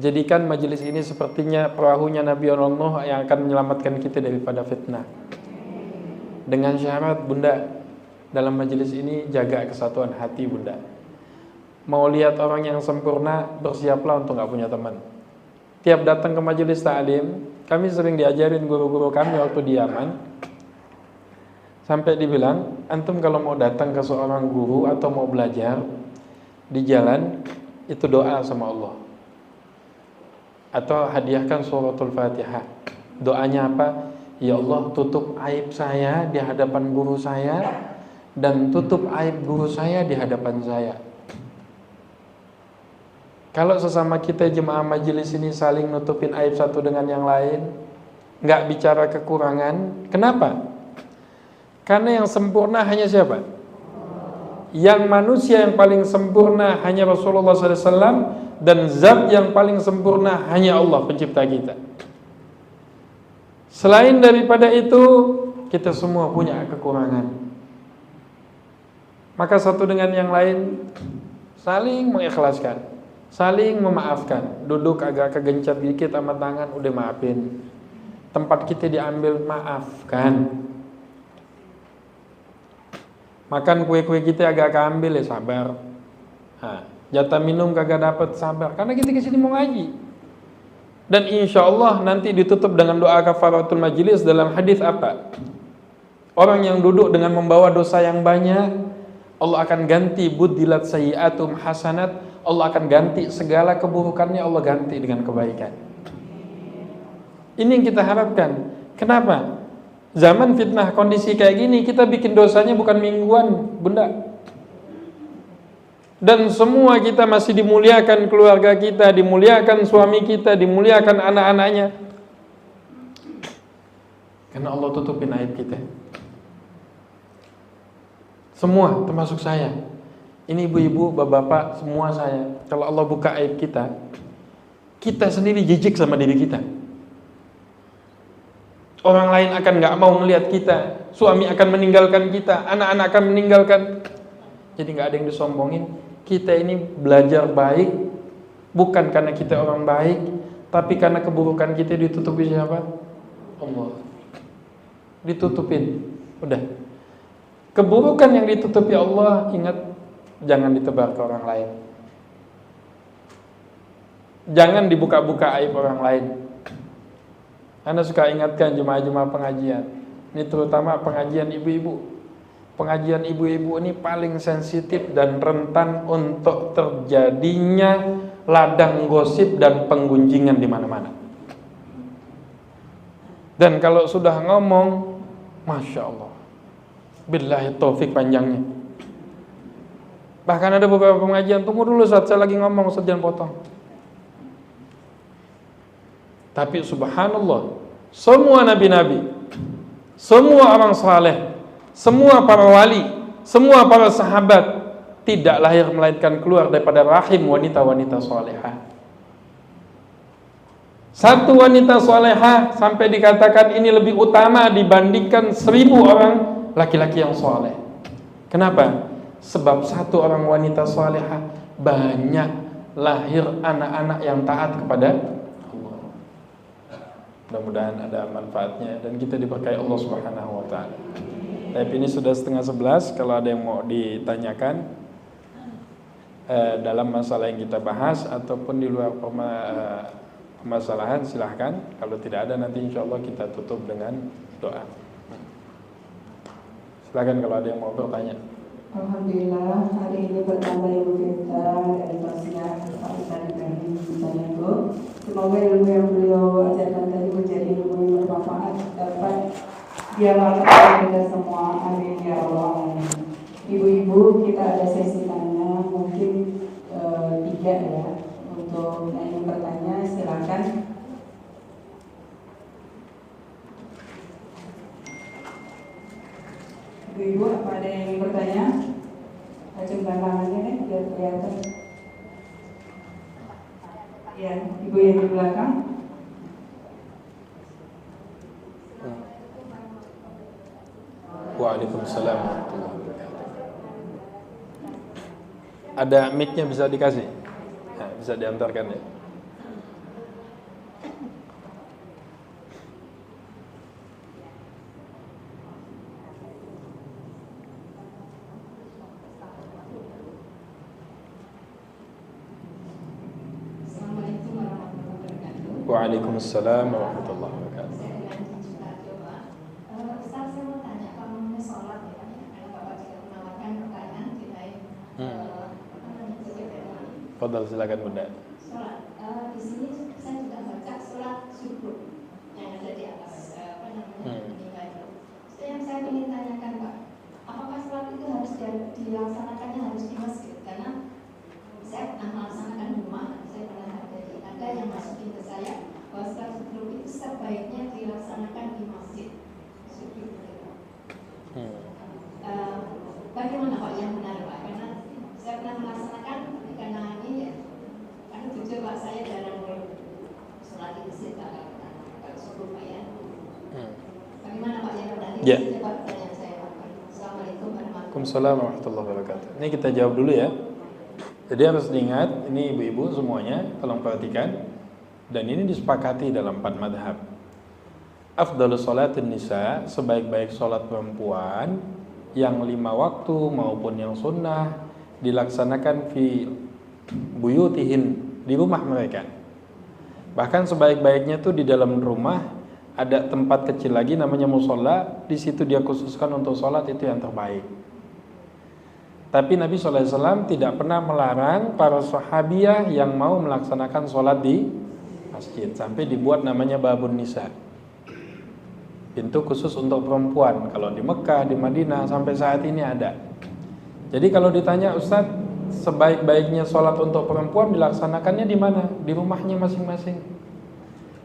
Jadikan majelis ini sepertinya perahunya Nabi Allah yang akan menyelamatkan kita daripada fitnah. Dengan syarat bunda, dalam majelis ini jaga kesatuan hati bunda. Mau lihat orang yang sempurna, bersiaplah untuk gak punya teman. Tiap datang ke majelis ta'lim, kami sering diajarin guru-guru kami waktu di Yaman, sampai dibilang, antum kalau mau datang ke seorang guru atau mau belajar di jalan, itu doa sama Allah. Atau hadiahkan suratul Fatihah. Doanya apa? Ya Allah, tutup aib saya di hadapan guru saya, dan tutup aib guru saya di hadapan saya. Kalau sesama kita jemaah majelis ini saling nutupin aib satu dengan yang lain, nggak bicara kekurangan, kenapa? Karena yang sempurna hanya siapa? Yang manusia yang paling sempurna hanya Rasulullah SAW, dan zat yang paling sempurna hanya Allah pencipta kita. Selain daripada itu, kita semua punya kekurangan. Maka satu dengan yang lain saling mengikhlaskan, saling memaafkan. Duduk agak kegencet dikit sama tangan, udah maafin. Tempat kita diambil, maafkan. Makan kue-kue kita agak keambil, ya sabar. Jatah minum kagak dapat, sabar. Karena kita kesini mau ngaji. Dan insya Allah nanti ditutup dengan doa kafaratul majlis. Dalam hadis apa? Orang yang duduk dengan membawa dosa yang banyak, Allah akan ganti buddilat sayyiatum hasanat. Allah akan ganti segala keburukannya, Allah ganti dengan kebaikan. Ini yang kita harapkan. Kenapa? Zaman fitnah kondisi kayak gini, kita bikin dosanya bukan mingguan, bunda. Dan semua kita masih dimuliakan, keluarga kita dimuliakan, suami kita dimuliakan, anak-anaknya. Karena Allah tutupin aib kita. Semua, termasuk saya. Ini ibu-ibu, bapak-bapak, semua saya. Kalau Allah buka aib kita, kita sendiri jijik sama diri kita. Orang lain akan gak mau melihat kita, suami akan meninggalkan kita, anak-anak akan meninggalkan. Jadi gak ada yang disombongin. Kita ini belajar baik, bukan karena kita orang baik, tapi karena keburukan kita ditutupi siapa? Allah. Ditutupin. Udah. Keburukan yang ditutupi Allah, ingat, jangan ditebar ke orang lain. Jangan dibuka-buka aib orang lain. Anda suka ingatkan jemaah-jemaah pengajian, ini terutama pengajian ibu-ibu. Pengajian ibu-ibu ini paling sensitif dan rentan untuk terjadinya ladang gosip dan penggunjingan di mana-mana. Dan kalau sudah ngomong, Masya Allah, billahi taufik panjangnya. Bahkan ada beberapa pengajian, tunggu dulu saat saya lagi ngomong, Ustaz jangan potong. Tapi subhanallah, semua nabi-nabi, semua orang saleh, semua para wali, semua para sahabat tidak lahir melainkan keluar daripada rahim wanita-wanita salehah. Satu wanita salehah sampai dikatakan ini lebih utama dibandingkan 1000 orang laki-laki yang saleh. Kenapa? Sebab satu orang wanita salehah banyak lahir anak-anak yang taat kepada. Mudah-mudahan ada manfaatnya dan kita diberkahi Allah Subhanahu wa taala. Tapi ini sudah 10:30, kalau ada yang mau ditanyakan dalam masalah yang kita bahas ataupun di luar permasalahan silahkan. Kalau tidak ada nanti insya Allah kita tutup dengan doa. Silakan kalau ada yang mau bertanya. Alhamdulillah, hari ini bertambah ilmu kita dari Masnya Ustaz Ibrahim Sanyago. Semoga ilmu yang beliau ajarkan tadi menjadi ilmu yang bermanfaat, dapat diamalkan kita semua. Amin ya Allah. Ibu-ibu, kita ada sesi tanya, mungkin 3 ya. Untuk yang ingin bertanya silakan. Ibu-ibu, apa ada yang ingin bertanya? Acungkan tangannya deh, biar kelihatan. Ya, ibu yang di belakang. Waalaikumsalam. Ada mic-nya bisa dikasih? Nah, bisa diantarkan ya. Assalamualaikum warahmatullahi wabarakatuh. Waalaikumsalam warahmatullahi wabarakatuh. Saya dengan juga coba. Ustaz, saya mau tanya, kalau namanya sholat ya, karena Bapak juga menawarkan pertanyaan kita Fadal, silakan Bunda. sholat. Di sini saya juga baca sholat subuh yang ada di atas meninggal itu. So, yang saya ingin tanyakan Pak, apakah sholat itu harus dilaksanakannya harus di masjid? Karena saya pernah melaksanakan di rumah, saya pernah ada yang masukin ke saya bahwa sholat subuh itu sebaiknya dilaksanakan di masjid. Bagaimana Pak yang benar Pak? Karena saya pernah melaksanakan, tapi karena ini ya, karena jujur Pak, saya jarang sholat di masjid kalau subuh Pak ya. Bagaimana Pak yang benar? Ini coba pertanyaan saya Pak. Assalamualaikum warahmatullahi wabarakatuh. Ini kita jawab dulu ya. Jadi harus diingat, ini ibu-ibu semuanya, tolong perhatikan. Dan ini disepakati dalam 4 madhab. Afdalus sholatin nisa, sebaik-baik sholat perempuan yang 5 waktu maupun yang sunnah dilaksanakan fi buyutihin, di rumah mereka. Bahkan sebaik-baiknya tuh di dalam rumah ada tempat kecil lagi namanya musola, di situ dia khususkan untuk sholat, itu yang terbaik. Tapi Nabi SAW tidak pernah melarang para sahabiah yang mau melaksanakan sholat di masjid, sampai dibuat namanya babun nisa, pintu khusus untuk perempuan. Kalau di Mekah, di Madinah sampai saat ini ada. Jadi kalau ditanya Ustadz, sebaik-baiknya sholat untuk perempuan dilaksanakannya di mana? Di rumahnya masing-masing.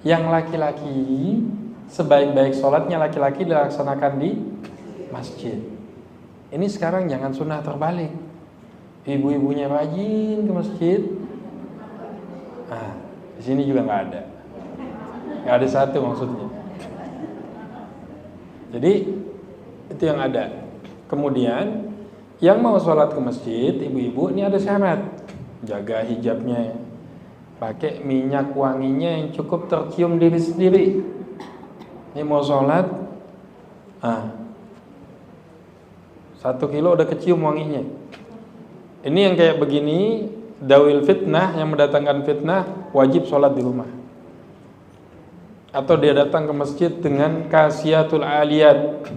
Yang laki-laki, sebaik-baik sholatnya laki-laki dilaksanakan di masjid. Ini sekarang jangan sunnah terbalik. Ibu-ibunya rajin ke masjid. Di sini juga nggak ada. Nggak ada satu maksudnya. Jadi itu yang ada. Kemudian yang mau sholat ke masjid, ibu-ibu, ini ada syarat. Jaga hijabnya, pakai minyak wanginya yang cukup tercium diri sendiri. Ini mau sholat, 1 kilo udah kecium wanginya. Ini yang kayak begini, dawil fitnah, yang mendatangkan fitnah, wajib sholat di rumah. Atau dia datang ke masjid dengan kasiatul aliyat,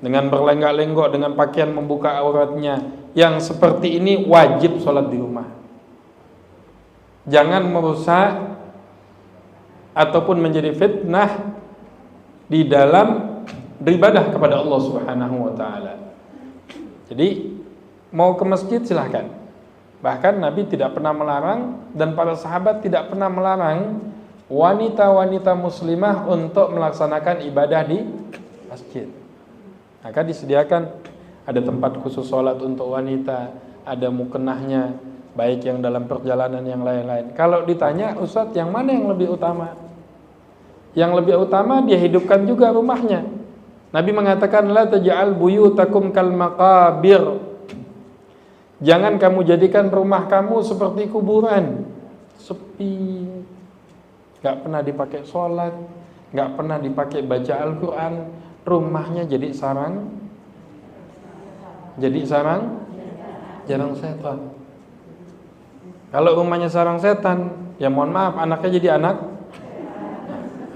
dengan berlenggak-lenggok, dengan pakaian membuka auratnya, yang seperti ini wajib sholat di rumah. Jangan merusak ataupun menjadi fitnah di dalam beribadah kepada Allah Subhanahu wa ta'ala. Jadi mau ke masjid silahkan. Bahkan Nabi tidak pernah melarang, dan para sahabat tidak pernah melarang wanita-wanita muslimah untuk melaksanakan ibadah di masjid. Maka disediakan ada tempat khusus sholat untuk wanita, ada mukenahnya, baik yang dalam perjalanan yang lain-lain. Kalau ditanya, Ustadz, yang mana yang lebih utama? Yang lebih utama dia hidupkan juga rumahnya. Nabi mengatakan, la taj'al buyutakum kal maqabir. Jangan kamu jadikan rumah kamu seperti kuburan, sepi, gak pernah dipakai sholat, gak pernah dipakai baca Al-Quran. Rumahnya jadi sarang jarang setan. Kalau rumahnya sarang setan, ya mohon maaf, anaknya jadi anak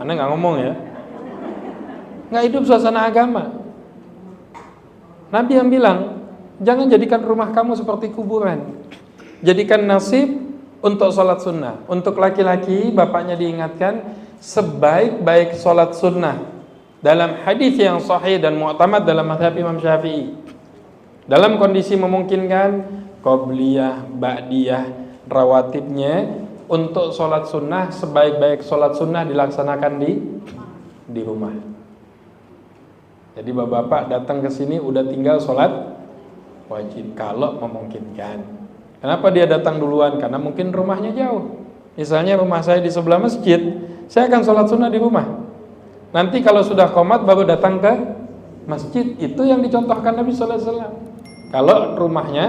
nggak ngomong ya, nggak hidup suasana agama. Nabi yang bilang, jangan jadikan rumah kamu seperti kuburan, jadikan nasib untuk sholat sunnah. Untuk laki-laki, bapaknya diingatkan, sebaik-baik sholat sunnah dalam hadis yang sahih dan mu'tamad dalam mazhab Imam Syafi'i, dalam kondisi memungkinkan, qobliyah, ba'diyah, rawatibnya untuk sholat sunnah, sebaik-baik sholat sunnah dilaksanakan di rumah. Jadi bapak-bapak datang ke sini udah tinggal sholat wajib kalau memungkinkan. Kenapa dia datang duluan? Karena mungkin rumahnya jauh. Misalnya rumah saya di sebelah masjid, saya akan sholat sunnah di rumah. Nanti kalau sudah qomat baru datang ke masjid. Itu yang dicontohkan Nabi sallallahu alaihi wasallam. Kalau rumahnya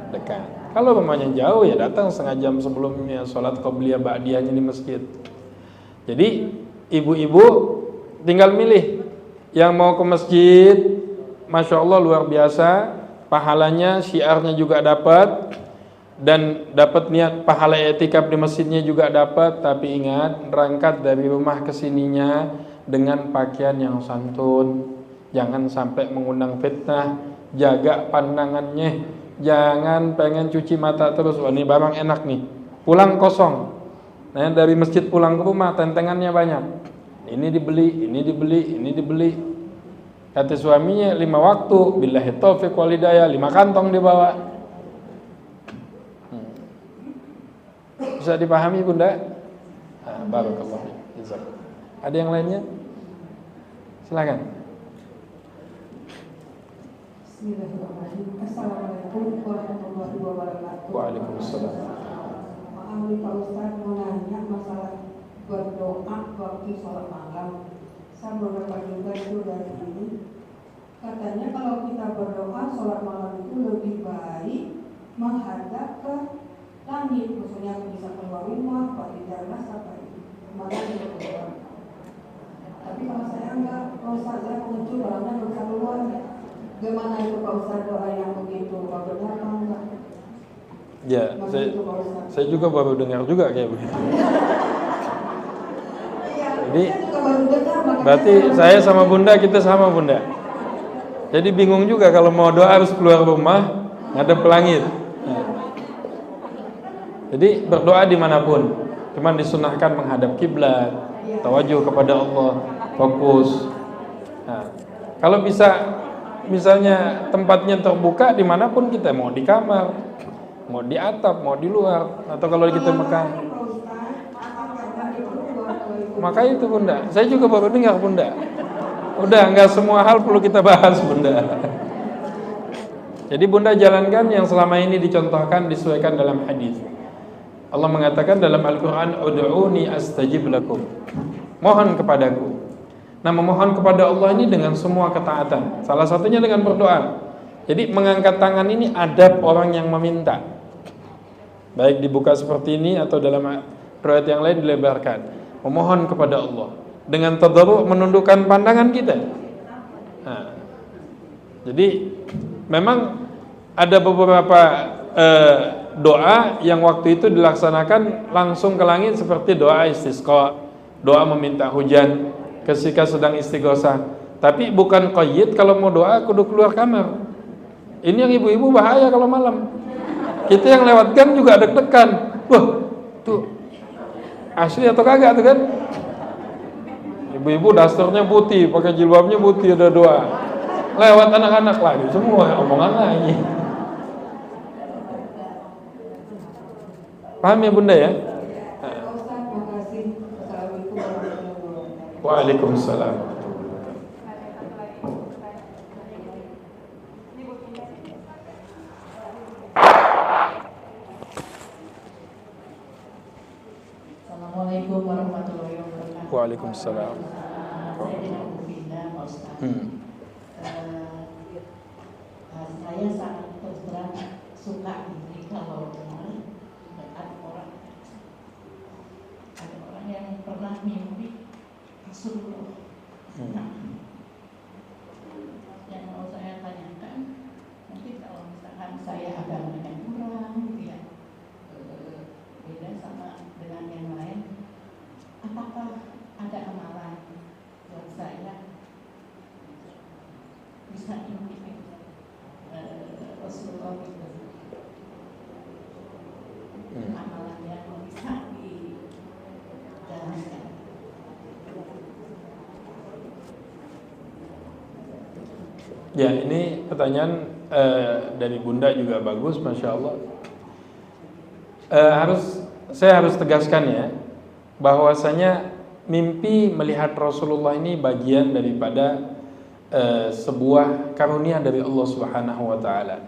dekat. Kalau rumahnya jauh ya datang setengah jam sebelumnya, sholat qobliyah ba'diyahnya di masjid. Jadi ibu-ibu tinggal milih yang mau ke masjid, masya Allah luar biasa, pahalanya, syiarnya juga dapat, dan dapat niat pahala i'tikaf di masjidnya juga dapat. Tapi ingat, berangkat dari rumah ke sininya dengan pakaian yang santun, jangan sampai mengundang fitnah, jaga pandangannya, jangan pengen cuci mata terus. Wah, ini barang enak nih, pulang kosong. Nah, dari masjid pulang ke rumah tentengannya banyak. Ini dibeli, ini dibeli, ini dibeli. Kata suaminya 5 waktu, billahi taufiq wal hidayah, 5 kantong dibawa. Bisa dipahami Bunda? Barakallahu fiik. Ada yang lainnya? Silakan. Bismillahirrahmanirrahim. Assalamualaikum warahmatullahi wabarakatuh. Waalaikumsalam. Maaf nih Pak Ustadz, mau nanya masalah berdoa waktu sholat malam. Saya beberapa juga itu dari ini. Katanya kalau kita berdoa sholat malam itu lebih baik menghadap ke langit, maksudnya bisa keluar rumah, Pak di jalan apa itu. Malah itu keluar. Tapi kalau saya enggak, kalau saya mengecu orangnya nggak bisa keluar. Gimana itu Pak Ustadz doa yang begitu? Pak benar apa enggak? Ya, saya juga baru dengar juga kayak begitu. Jadi berarti saya sama Bunda, kita sama Bunda. Jadi bingung juga kalau mau doa harus keluar rumah, ngadep ke langit. Jadi berdoa dimanapun, cuman disunahkan menghadap kiblat, tawajuh kepada Allah, fokus. Nah, kalau bisa, misalnya tempatnya terbuka dimanapun kita, mau di kamar, mau di atap, mau di luar, atau kalau kita Mekah. Maka itu Bunda, saya juga baru dengar Bunda. Udah, nggak semua hal perlu kita bahas Bunda. Jadi Bunda jalankan yang selama ini dicontohkan, disesuaikan dalam hadis. Allah mengatakan dalam Al-Quran, Ud'uni astajib lakum. Mohon kepadaku. Nah, memohon kepada Allah ini dengan semua ketaatan. Salah satunya dengan berdoa. Jadi mengangkat tangan ini adab orang yang meminta. Baik dibuka seperti ini atau dalam riwayat yang lain dilebarkan. Memohon kepada Allah dengan tadarru' menundukkan pandangan kita. Nah, jadi memang ada beberapa doa yang waktu itu dilaksanakan langsung ke langit seperti doa istisqa, doa meminta hujan ketika sedang istighosah. Tapi bukan qayyid kalau mau doa kudu keluar kamar. Ini yang ibu-ibu bahaya kalau malam. Kita yang lewat gang juga deg-degan. Wah, tuh asli atau kagak tuh kan? Ibu-ibu dasternya putih, pakai jilbabnya putih, ada doa. Lewat anak-anak lagi, semua omongan lagi. Paham ya Bunda ya? Waalaikumsalam. Assalamualaikum warahmatullahi wabarakatuh. Waalaikumsalam. Saya dengan Bu Finda, Pak Ustaz. Saya sangat terus terang suka ini kalau dengar ada orang yang pernah mimpi Rasulullah. Nah, yang mau saya tanyakan, mungkin kalau misalkan saya agamanya kurang, gitu ya, beda sama dengan yang lain, apakah ada amalan buat saya bisa mimpi Rasulullah itu? Amalan yang bisa dijalankan. Ya, ini pertanyaan dari Bunda juga bagus, Masya Allah. Saya harus tegaskan ya, bahwasanya mimpi melihat Rasulullah ini bagian daripada sebuah karunia dari Allah Subhanahu wa taala.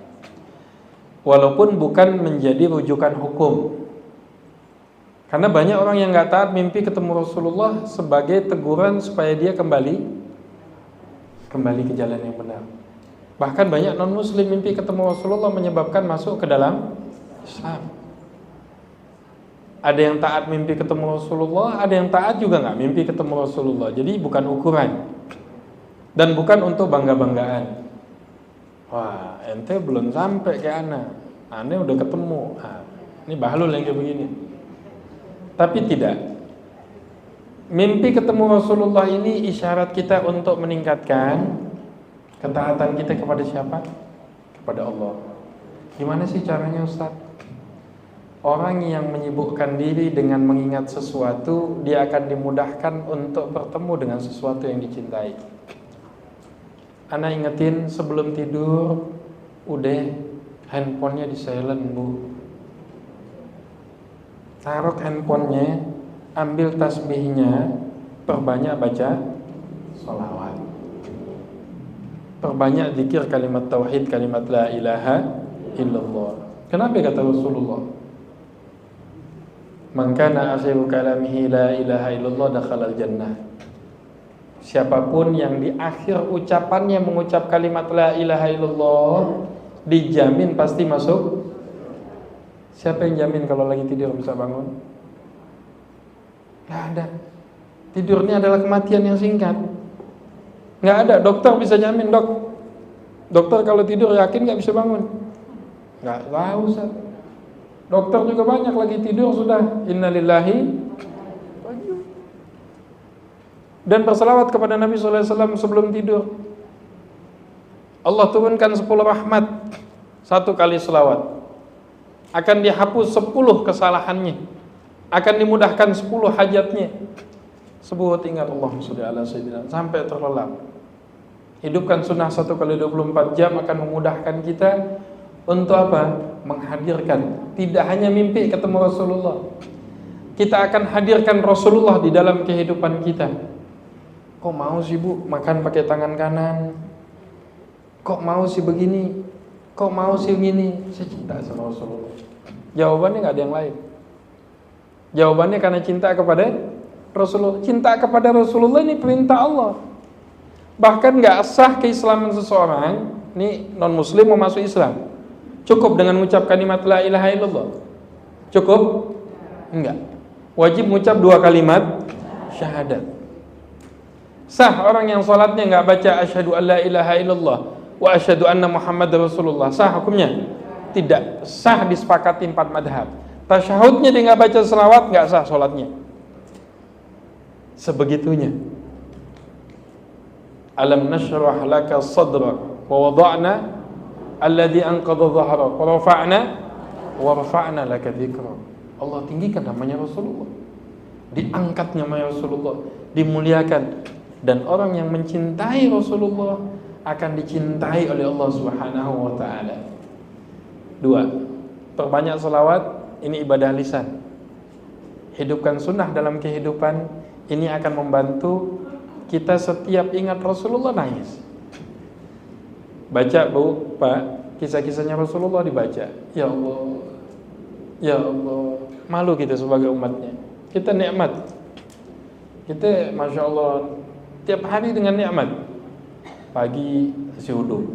Walaupun bukan menjadi rujukan hukum. Karena banyak orang yang nggak taat mimpi ketemu Rasulullah sebagai teguran supaya dia kembali ke jalan yang benar. Bahkan banyak non-muslim mimpi ketemu Rasulullah menyebabkan masuk ke dalam Islam. Ada yang taat mimpi ketemu Rasulullah, ada yang taat juga nggak mimpi ketemu Rasulullah. Jadi bukan ukuran dan bukan untuk bangga-banggaan. Wah, ente belum sampai ke ana udah ketemu. Ini bahlul yang kayak begini. Tapi tidak. Mimpi ketemu Rasulullah ini isyarat kita untuk meningkatkan ketaatan kita kepada siapa? Kepada Allah. Gimana sih caranya, Ustaz? Orang yang menyibukkan diri dengan mengingat sesuatu, dia akan dimudahkan untuk bertemu dengan sesuatu yang dicintai. Ana ingetin sebelum tidur, udah handphonenya di silent, Bu. Taruh handphonenya, ambil tasbihnya, perbanyak baca sholawat, perbanyak zikir kalimat tauhid, kalimat la ilaha illallah. Kenapa kata Rasulullah? Man kana akhiru kalamihi la ilaha illallah dakhalal jannah. Siapapun yang di akhir ucapannya mengucap kalimat la ilaha illallah, dijamin pasti masuk. Siapa yang jamin kalau lagi tidur bisa bangun? Gak ada. Tidurnya adalah kematian yang singkat. Gak ada. Dokter bisa jamin, dok. Dokter kalau tidur yakin gak bisa bangun? Gak tahu, Ustaz. Dokter juga banyak lagi tidur sudah innalillahi. Dan berselawat kepada Nabi SAW sebelum tidur. Allah turunkan 10 rahmat. 1 kali selawat akan dihapus 10 kesalahannya, akan dimudahkan 10 hajatnya. Sebut ingat Allahumma sholli ala sayyidina sampai terlelap. Hidupkan sunnah 1 kali 24 jam akan memudahkan kita untuk apa? Menghadirkan tidak hanya mimpi ketemu Rasulullah, kita akan hadirkan Rasulullah di dalam kehidupan kita. Kok mau sih, Bu, makan pakai tangan kanan? Kok mau sih begini? Kok mau sih gini? Saya cinta sama Rasulullah. Jawabannya gak ada yang lain. Jawabannya karena cinta kepada Rasulullah. Cinta kepada Rasulullah ini perintah Allah. Bahkan gak sah keislaman seseorang, ini non muslim mau masuk Islam, cukup dengan mengucap kalimat la ilaha illallah? Cukup? Enggak. Wajib mengucap 2 kalimat syahadat. Sah orang yang sholatnya gak baca asyhadu an la ilaha illallah wa asyhadu anna Muhammad Rasulullah, sah hukumnya? Tidak. Sah disepakati 4 madhab. Tasyahudnya dia gak baca selawat, gak sah sholatnya. Sebegitunya. Alam nashrah laka sadrak wa wada'na alladhi anqadha dhahrak wa rafa'na laka dhikrak. Allah tinggikan namanya Rasulullah, diangkat namanya Rasulullah, dimuliakan. Dan orang yang mencintai Rasulullah akan dicintai oleh Allah Subhanahu wa ta'ala. 2. Perbanyak selawat, ini ibadah lisan. Hidupkan sunnah dalam kehidupan, ini akan membantu kita setiap ingat Rasulullah nangis. Baca, Bu, Pak, kisah-kisahnya Rasulullah dibaca. Ya Allah, ya Allah, malu kita sebagai umatnya. Kita nikmat, kita Masya Allah tiap hari dengan nikmat. Pagi nasi uduk,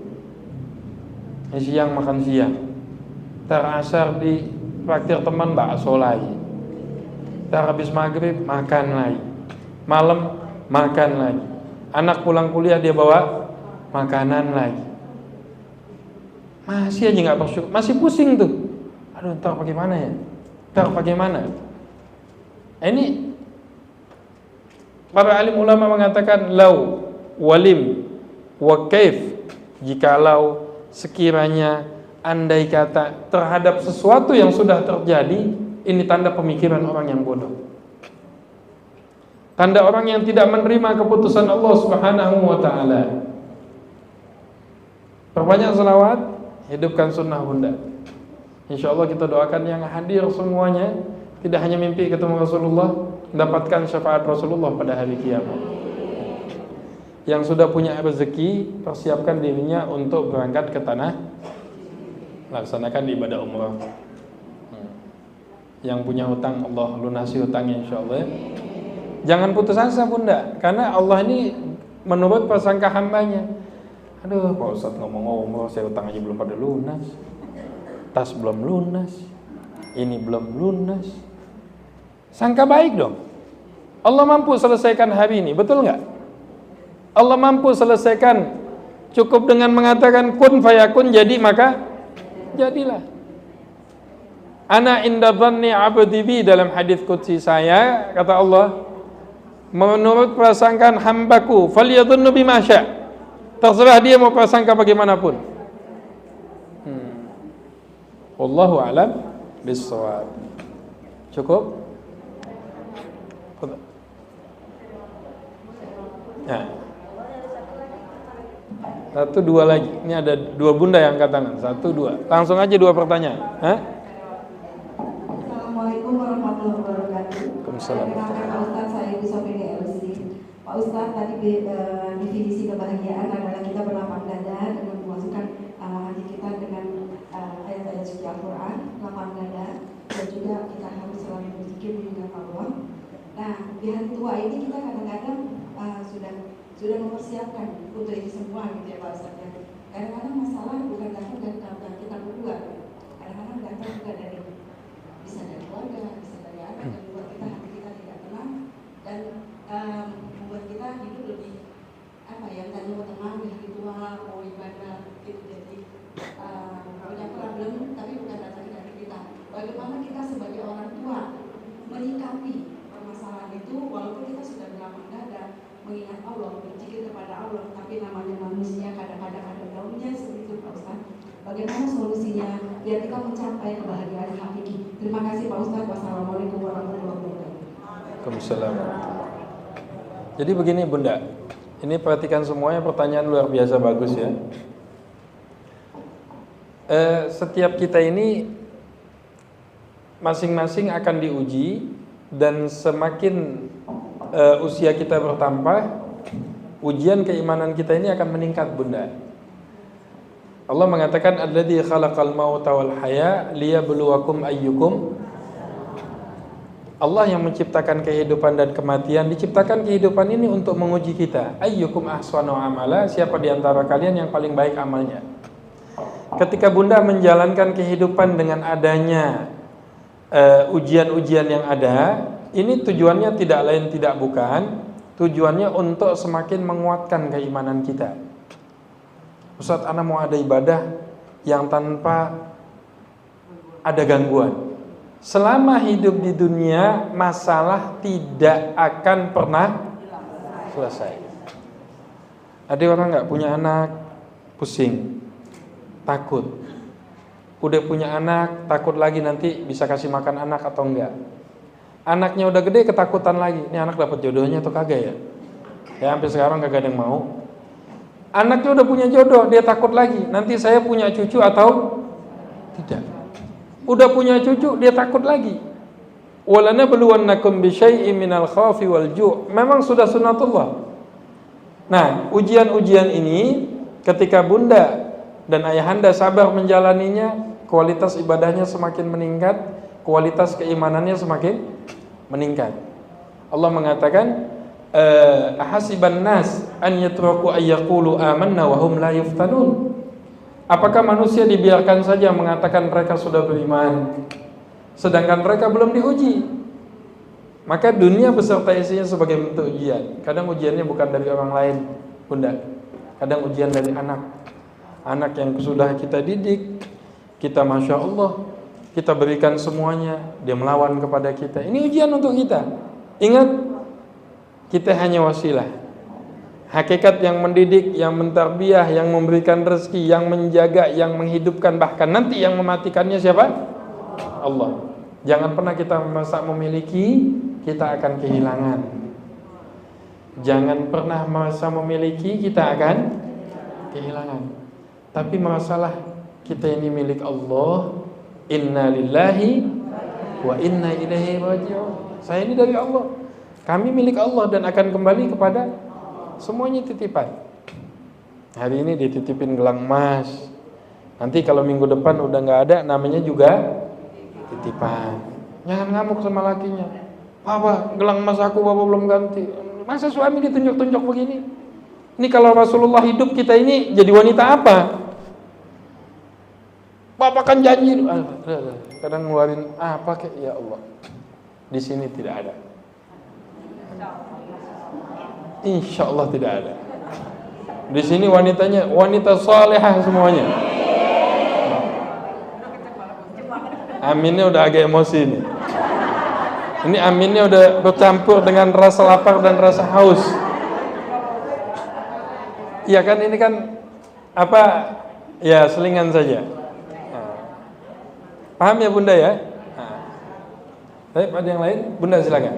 siang makan siang, terasar di traktir teman bakso lagi, habis maghrib makan lagi, malam makan lagi, anak pulang kuliah dia bawa makanan lagi. Masih aja nggak bersyukur, masih pusing tuh. Aduh, ntar bagaimana ya? Ntar bagaimana? Ini para alim ulama mengatakan lau walim wa kaif, jikalau sekiranya andai kata terhadap sesuatu yang sudah terjadi, ini tanda pemikiran orang yang bodoh. Tanda orang yang tidak menerima keputusan Allah Subhanahu wa ta'ala. Perbanyak selawat, hidupkan sunnah Bunda. InsyaAllah kita doakan yang hadir semuanya tidak hanya mimpi ketemu Rasulullah, mendapatkan syafaat Rasulullah pada hari kiamat. Yang sudah punya rezeki, persiapkan dirinya untuk berangkat ke tanah, laksanakan ibadah umrah. Yang punya hutang, Allah lunasi hutangnya insyaallah. Jangan putus asa bunda, karena Allah ini menurut prasangka hambanya. Aduh, Pak Ustadz ngomong umrah, saya hutang aja belum pada lunas, tas belum lunas, ini belum lunas. Sangka baik dong. Allah mampu selesaikan hari ini, betul nggak? Allah mampu selesaikan, cukup dengan mengatakan kun fayakun, jadi maka jadilah. Ana inda dhanni abdi bi, dalam hadis qudsi saya, kata Allah, menurut prasangkaan hambaku, falyadhunnu bima sya', terserah dia mau prasangka bagaimanapun. Wallahu a'lam bissawab. Cukup? Nah. Satu dua lagi. Ini ada dua bunda yang angkat tangan. Satu dua. Langsung aja dua pertanyaan. Hah? Assalamualaikum warahmatullahi wabarakatuh. Waalaikumsalam. Perkenalkan Pak Ustadz, saya Ibu Sofini LC. Pak Ustadz, tadi definisi kebahagiaan adalah kita berlapang dada dengan memasukkan hati kita dengan ayat-ayat suci Al-Quran, lapang dada, dan juga kita harus selalu berzikir mengingat Allah. Nah, di hari tua ini kita kadang-kadang sudah mempersiapkan untuk ini semua gitu ya Pak Ustadz. Kadang-kadang masalah bukan datang dari kita berdua, kadang-kadang datang juga dari, bisa dari keluarga, bisa dari anak, dan membuat kita hati kita tidak tenang dan membuat kita hidup lebih yang tadi mau tenang di hari tua, mau ibadah gitu. Jadi punya problem tapi bukan datang dari kita. Bagaimana kita sebagai orang tua menyikapi permasalahan itu, walaupun kita sudah berlapang dada mengingat Allah, berzikir kepada Allah, tapi namanya manusia kadang-kadang ada daunnya seperti itu Pak Ustadz. Bagaimana solusinya biar kita mencapai kebahagiaan hakiki? Terima kasih Pak Ustadz. Wassalamualaikum warahmatullahi wabarakatuh. Waalaikumsalam. Jadi begini bunda, ini perhatikan semuanya, pertanyaan luar biasa bagus ya. Setiap kita ini masing-masing akan diuji, dan semakin usia kita bertambah, ujian keimanan kita ini akan meningkat bunda. Allah mengatakan alladzi khalaqal mauta wal haya liyabluwakum ayyukum. Allah yang menciptakan kehidupan dan kematian, diciptakan kehidupan ini untuk menguji kita. Ayyukum ahsanu amala, siapa di antara kalian yang paling baik amalnya. Ketika bunda menjalankan kehidupan dengan adanya ujian-ujian yang ada, ini tujuannya tidak lain tidak bukan, tujuannya untuk semakin menguatkan keimanan kita. Ustadz, ana mau ada ibadah yang tanpa ada gangguan. Selama hidup di dunia, masalah tidak akan pernah selesai. Ada orang nggak punya anak, pusing, takut. Udah punya anak, takut lagi nanti bisa kasih makan anak atau enggak. Anaknya udah gede, ketakutan lagi. Ini anak dapat jodohnya atau kagak ya? Ya sampai sekarang kagak ada yang mau. Anaknya udah punya jodoh, dia takut lagi. Nanti saya punya cucu atau tidak. Udah punya cucu, dia takut lagi. Walanabluwannakum bisyai'in minal khaufi wal ju'. Memang sudah sunatullah. Nah, ujian-ujian ini ketika bunda dan ayahanda sabar menjalaninya, kualitas ibadahnya semakin meningkat, kualitas keimanannya semakin meningkat. Allah mengatakan, ahasiban nas an yatraku ayyaqulu amanna wa hum la yuftanun. Apakah manusia dibiarkan saja mengatakan mereka sudah beriman sedangkan mereka belum diuji? Maka dunia beserta isinya sebagai bentuk ujian. Kadang ujiannya bukan dari orang lain, bunda. Kadang ujian dari anak. Anak yang sudah kita didik, kita Masya Allah, kita berikan semuanya, dia melawan kepada kita. Ini ujian untuk kita. Ingat, kita hanya wasilah. Hakikat yang mendidik, yang mentarbiyah, yang memberikan rezeki, yang menjaga, yang menghidupkan, bahkan nanti yang mematikannya siapa? Allah. Jangan pernah kita merasa memiliki, kita akan kehilangan. Jangan pernah merasa memiliki, kita akan kehilangan. Tapi masalah kita ini milik Allah. Inna lillahi wa inna ilaihi raji'un. Saya ini dari Allah. Kami milik Allah dan akan kembali kepada semuanya titipan. Hari ini dititipin gelang emas, nanti kalau minggu depan udah nggak ada, namanya juga titipan. Jangan ngamuk sama lakinya. Apa gelang emas aku bapak belum ganti? Masa suami ditunjuk-tunjuk begini? Ini kalau Rasulullah hidup, kita ini jadi wanita apa? Bapak kan janji, kadang ngeluarin apa kayak ya Allah. Di sini tidak ada. Insya Allah tidak ada. Di sini wanitanya wanita salehah semuanya. Aminnya udah agak emosi nih. Ini aminnya udah bercampur dengan rasa lapar dan rasa haus. Iya kan, ini kan apa? Ya selingan saja. Paham ya Bunda ya? Baik, ada yang lain? Bunda silakan.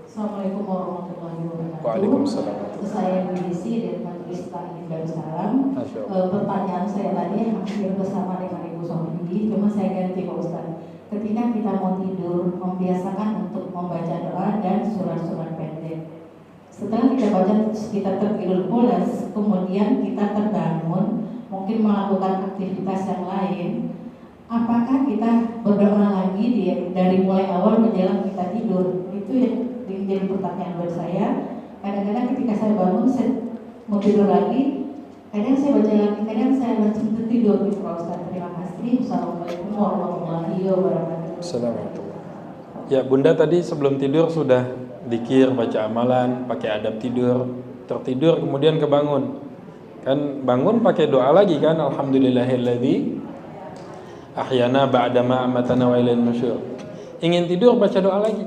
Assalamualaikum warahmatullahi wabarakatuh. Waalaikumsalam. Saya Bidisi dari Majelis Taklim Darussalam. Masya Allah. Pertanyaan saya tadi hampir bersama dengan Ibu Sofi, cuma saya ganti Pak Ustaz. Ketika kita mau tidur, membiasakan untuk membaca doa dan surat-surat pendek. Setelah kita baca, kita tertidur pulas, kemudian kita terbangun, mungkin melakukan aktivitas yang lain. Apakah kita berdoa lagi dari mulai awal menjelang kita tidur? Itu yang jadi pertanyaan buat saya. Kadang-kadang ketika saya bangun, saya mau tidur lagi, kadang saya baca lagi, kadang saya langsung tertidur di Ustaz. Terima kasih. Assalamualaikum warahmatullahi wabarakatuh. Assalamualaikum. Ya Bunda tadi sebelum tidur sudah dzikir, baca amalan, pakai adab tidur, tertidur kemudian kebangun. Kan bangun pakai doa lagi kan, alhamdulillahilladzi ahyana ba'dama amatana wa ilaihil nusyur. Ingin tidur baca doa lagi.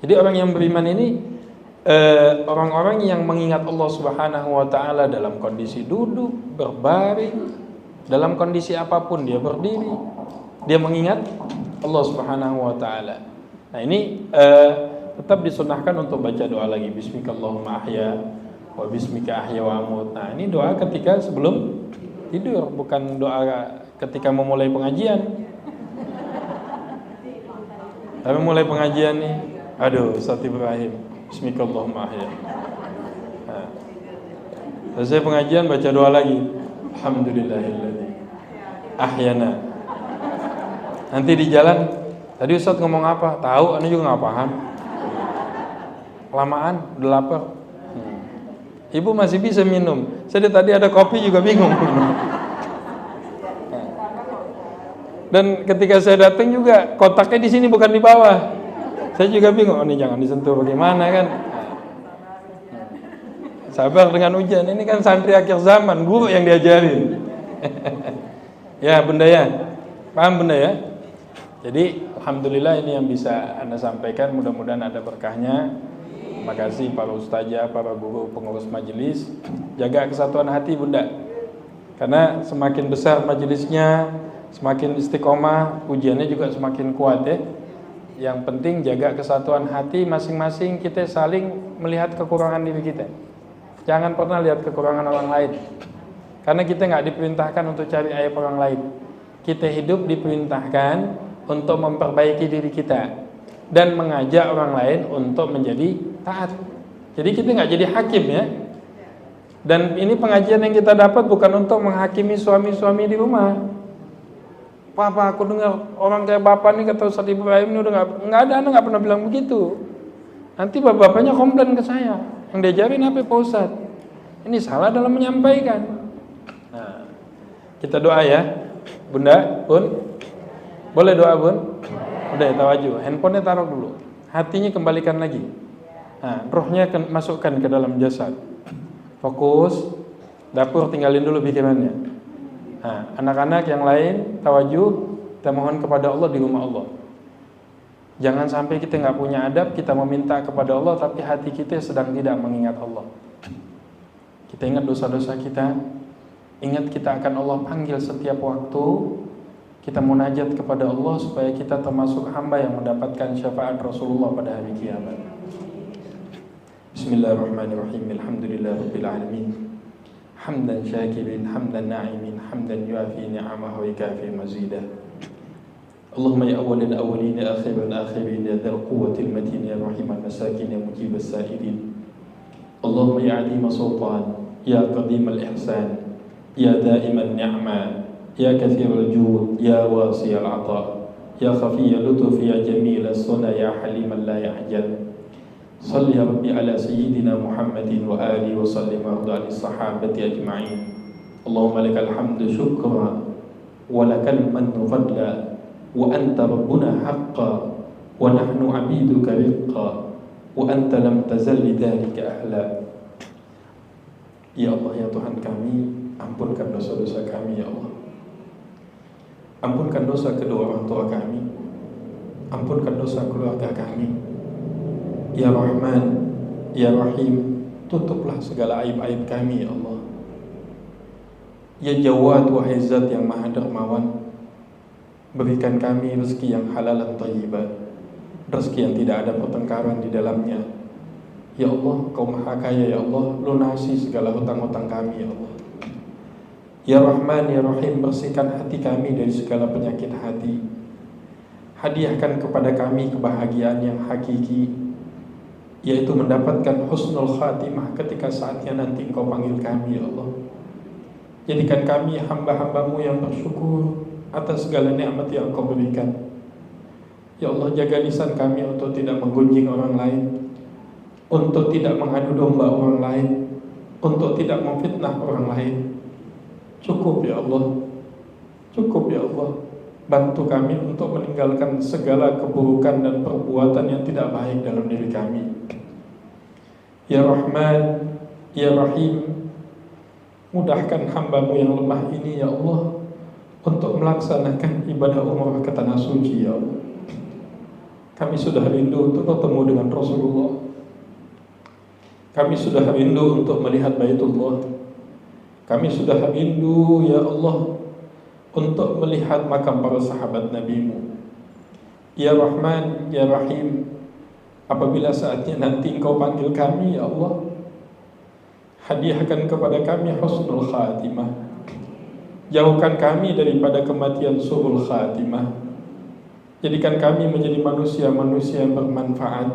Jadi orang yang beriman ini orang-orang yang mengingat Allah Subhanahu wa taala dalam kondisi duduk, berbaring, dalam kondisi apapun dia berdiri, dia mengingat Allah Subhanahu wa taala. Nah, ini tetap disunahkan untuk baca doa lagi, bismikallahumma ahya wa bismika ahya wa amut. Nah, ini doa ketika sebelum tidur, bukan doa ketika memulai pengajian. Tapi mulai pengajian nih, aduh Ustaz Ibrahim, bismikallahumma ahya. Nah, selesai pengajian baca doa lagi, alhamdulillahilladzi ahyana. Nanti di jalan, tadi Ustaz ngomong apa? Tahu, ane juga nggak paham. Kelamaan, udah lapar. Ibu masih bisa minum. Saya tadi ada kopi juga bingung minum. Dan ketika saya datang juga kotaknya di sini bukan di bawah. Saya juga bingung. Oh, ini jangan disentuh bagaimana kan? Sabar dengan ujian. Ini kan santri akhir zaman, guru yang diajarin. Ya Bunda ya, paham Bunda ya? Jadi alhamdulillah ini yang bisa Anda sampaikan. Mudah-mudahan ada berkahnya. Terima kasih para ustazah, para guru, pengurus majelis. Jaga kesatuan hati Bunda. Karena semakin besar majelisnya, semakin istiqomah, ujiannya juga semakin kuat ya. Yang penting jaga kesatuan hati masing-masing, kita saling melihat kekurangan diri kita. Jangan pernah lihat kekurangan orang lain. Karena kita nggak diperintahkan untuk cari aib orang lain. Kita hidup diperintahkan untuk memperbaiki diri kita dan mengajak orang lain untuk menjadi taat. Jadi kita nggak jadi hakim ya. Dan ini pengajian yang kita dapat bukan untuk menghakimi suami-suami di rumah. Papa, aku dengar orang kayak bapak nih kata Ustaz Ibrahim ini udah nggak ada, anda nggak pernah bilang begitu. Nanti bapak-bapaknya komplain ke saya. Yang diajarin apa Pak Ustaz? Ini salah dalam menyampaikan. Nah, kita doa ya, Bunda, Bun. Boleh doa Bun? Udah ya, tawaju. Handphonenya taruh dulu. Hatinya kembalikan lagi. Nah, rohnya masukkan ke dalam jasad. Fokus. Dapur tinggalin dulu pikirannya. Nah, anak-anak yang lain tawajuh, kita mohon kepada Allah di rumah Allah. Jangan sampai kita nggak punya adab, kita meminta kepada Allah tapi hati kita sedang tidak mengingat Allah. Kita ingat dosa-dosa kita, ingat kita akan Allah panggil setiap waktu. Kita munajat kepada Allah supaya kita termasuk hamba yang mendapatkan syafaat Rasulullah pada hari kiamat. Bismillahirrahmanirrahim. Alhamdulillahirabbil alamin. Hamdan syakirin, hamdan na'imin, hamdan yuafi ni'amahu wa yukafi mazidah. Allahumma ya awwalal awwalin ya akhiral akhirin ya dzal quwwatil matin ya rahiman masakin ya mujibas sa'ilin. Allahumma ya azima sultan ya qadimal ihsan ya daiman ni'ma ya kathiral jud ya wasi'al 'ata ya khafiyal lutuf ya jamilas suna ya haliman la yahjan. Salli ya Rabbi ala sayyidina Muhammadin wa alihi wa sallim warda alis sahabati ajma'in. Allahumma lakal hamdu syukra wa lakal mannu fadla wa anta rabbuna haqqa wa nahnu abiduka riqqa wa anta lam tazal lidzalika ahla. Ya Allah ya Tuhan kami, ampunkan dosa-dosa kami ya Allah. Ampunkan dosa kedua orang tua kami, ampunkan dosa keluarga kami. Ya Rahman, Ya Rahim, tutuplah segala aib-aib kami ya Allah. Ya Jawad wahai Zat yang Maha Dermawan, berikan kami rezeki yang halal dan thayyibah, rezeki yang tidak ada pertengkaran di dalamnya. Ya Allah, Kau Maha Kaya ya Allah, lunasi segala hutang-hutang kami ya Allah. Ya Rahman ya Rahim, bersihkan hati kami dari segala penyakit hati. Hadiahkan kepada kami kebahagiaan yang hakiki, yaitu mendapatkan husnul khatimah ketika saatnya nanti Engkau panggil kami ya Allah. Jadikan kami hamba-hambamu yang bersyukur atas segala nikmat yang Engkau berikan. Ya Allah, jaga lisan kami untuk tidak menggunjing orang lain, untuk tidak mengadu domba orang lain, untuk tidak memfitnah orang lain. Cukup ya Allah, cukup ya Allah. Bantu kami untuk meninggalkan segala keburukan dan perbuatan yang tidak baik dalam diri kami. Ya Rahman, Ya Rahim, mudahkan hambamu yang lemah ini ya Allah untuk melaksanakan ibadah umrah ke tanah suci ya Allah. Kami sudah rindu untuk bertemu dengan Rasulullah. Kami sudah rindu untuk melihat Baitullah. Kami sudah rindu ya Allah untuk melihat makam para sahabat Nabi-Mu. Ya Rahman, Ya Rahim, apabila saatnya nanti Engkau panggil kami ya Allah, hadiahkan kepada kami husnul khatimah. Jauhkan kami daripada kematian su'ul khatimah. Jadikan kami menjadi manusia-manusia yang bermanfaat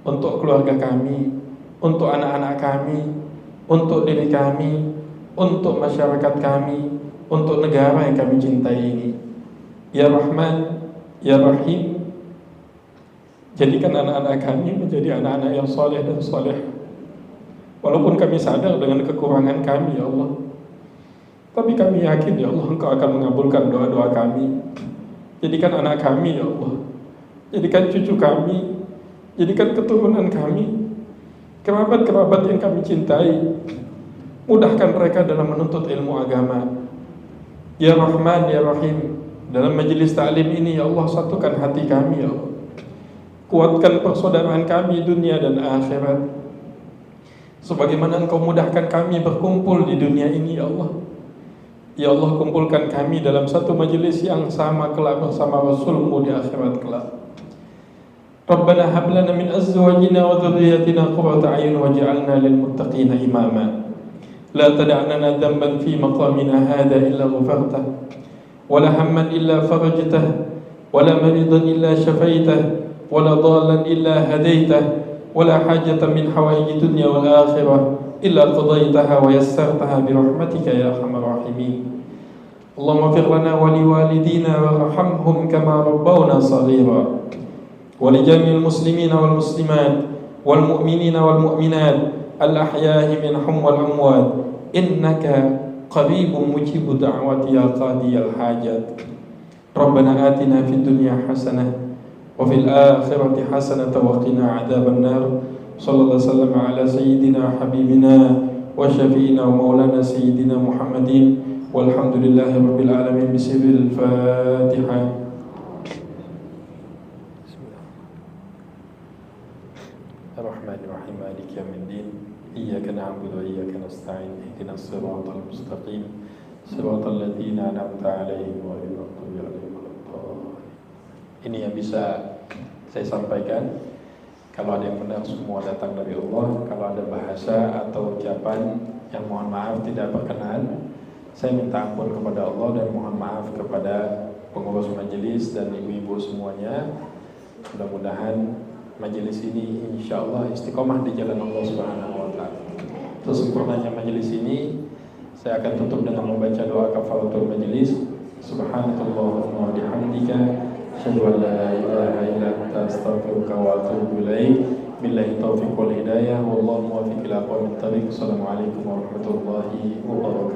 untuk keluarga kami, untuk anak-anak kami, untuk diri kami, untuk masyarakat kami, untuk negara yang kami cintai ini. Ya Rahman, Ya Rahim, jadikan anak-anak kami menjadi anak-anak yang soleh dan soleh. Walaupun kami sadar dengan kekurangan kami ya Allah, tapi kami yakin ya Allah Engkau akan mengabulkan doa-doa kami. Jadikan anak kami ya Allah, jadikan cucu kami, jadikan keturunan kami, kerabat-kerabat yang kami cintai, mudahkan mereka dalam menuntut ilmu agama. Ya Rahman, Ya Rahim, dalam majelis ta'lim ini ya Allah, satukan hati kami ya Allah. Kuatkan persaudaraan kami dunia dan akhirat, sebagaimana Engkau mudahkan kami berkumpul di dunia ini ya Allah. Ya Allah, kumpulkan kami dalam satu majelis yang sama kelak bersama Rasul-Mu di akhirat kelak. Rabbana hab lana min azwajina wa dhurriyyatina qurrata a'yun waj'alna lil muttaqina imama. La tad'a lana dhanban fi maqamina hadha illa ghafartah, wa la hamman illa farajtah, wa la maridan illa shafaitah, wa la dhallan illa hadaitah, wa la hajatan min hawaiji dunya wal akhirah illa qadaitaha wa yassartaha bi rahmatika ya arhamar rahimin. Allahumma ighfir lana wa liwalidina warhamhum kama rabbawna saghira, wa li jami'il muslimina wal muslimat wal mu'minina wal mu'minat al ahya'i minhum wal amwat innaka qaribun mujibud da'wati ya qadiyal hajat. Rabbana atina fid dunya hasanah wa fil akhirati hasanah wa qina adzaban nar. Sallallahu alaihi wasallam ala sayyidina habibina wa syafi'ina wa maulana sayyidina Muhammadin walhamdulillahi rabbil alamin. Bismillahil Fatihah. Ar-Rahmanir-Rahim, Maliki yaumiddin. Iyyaka na'budu wa iyyaka nasta'in. Ihdinas siratal mustaqim. Siratal ladzina an'amta 'alaihim ghairil maghdubi 'alaihim waladdallin. Ini yang bisa saya sampaikan. Kalau ada yang benar semua datang dari Allah. Kalau ada bahasa atau ucapan yang mohon maaf tidak berkenan, saya minta ampun kepada Allah dan mohon maaf kepada pengurus majelis dan ibu-ibu semuanya. Mudah-mudahan majelis ini insya Allah istiqomah di jalan Allah Subhanahu wa Ta'ala. Untuk sempurnanya majelis ini, saya akan tutup dengan membaca doa kafaratul majelis. Subhanakallahumma wa bihamdika, asyhadu an la ilaha illa anta, astaghfiruka wa atubu ilaik. Billahi taufiq wal hidayah, wallahu muwaffiq ila aqwamit thariq. Assalamualaikum warahmatullahi wabarakatuh.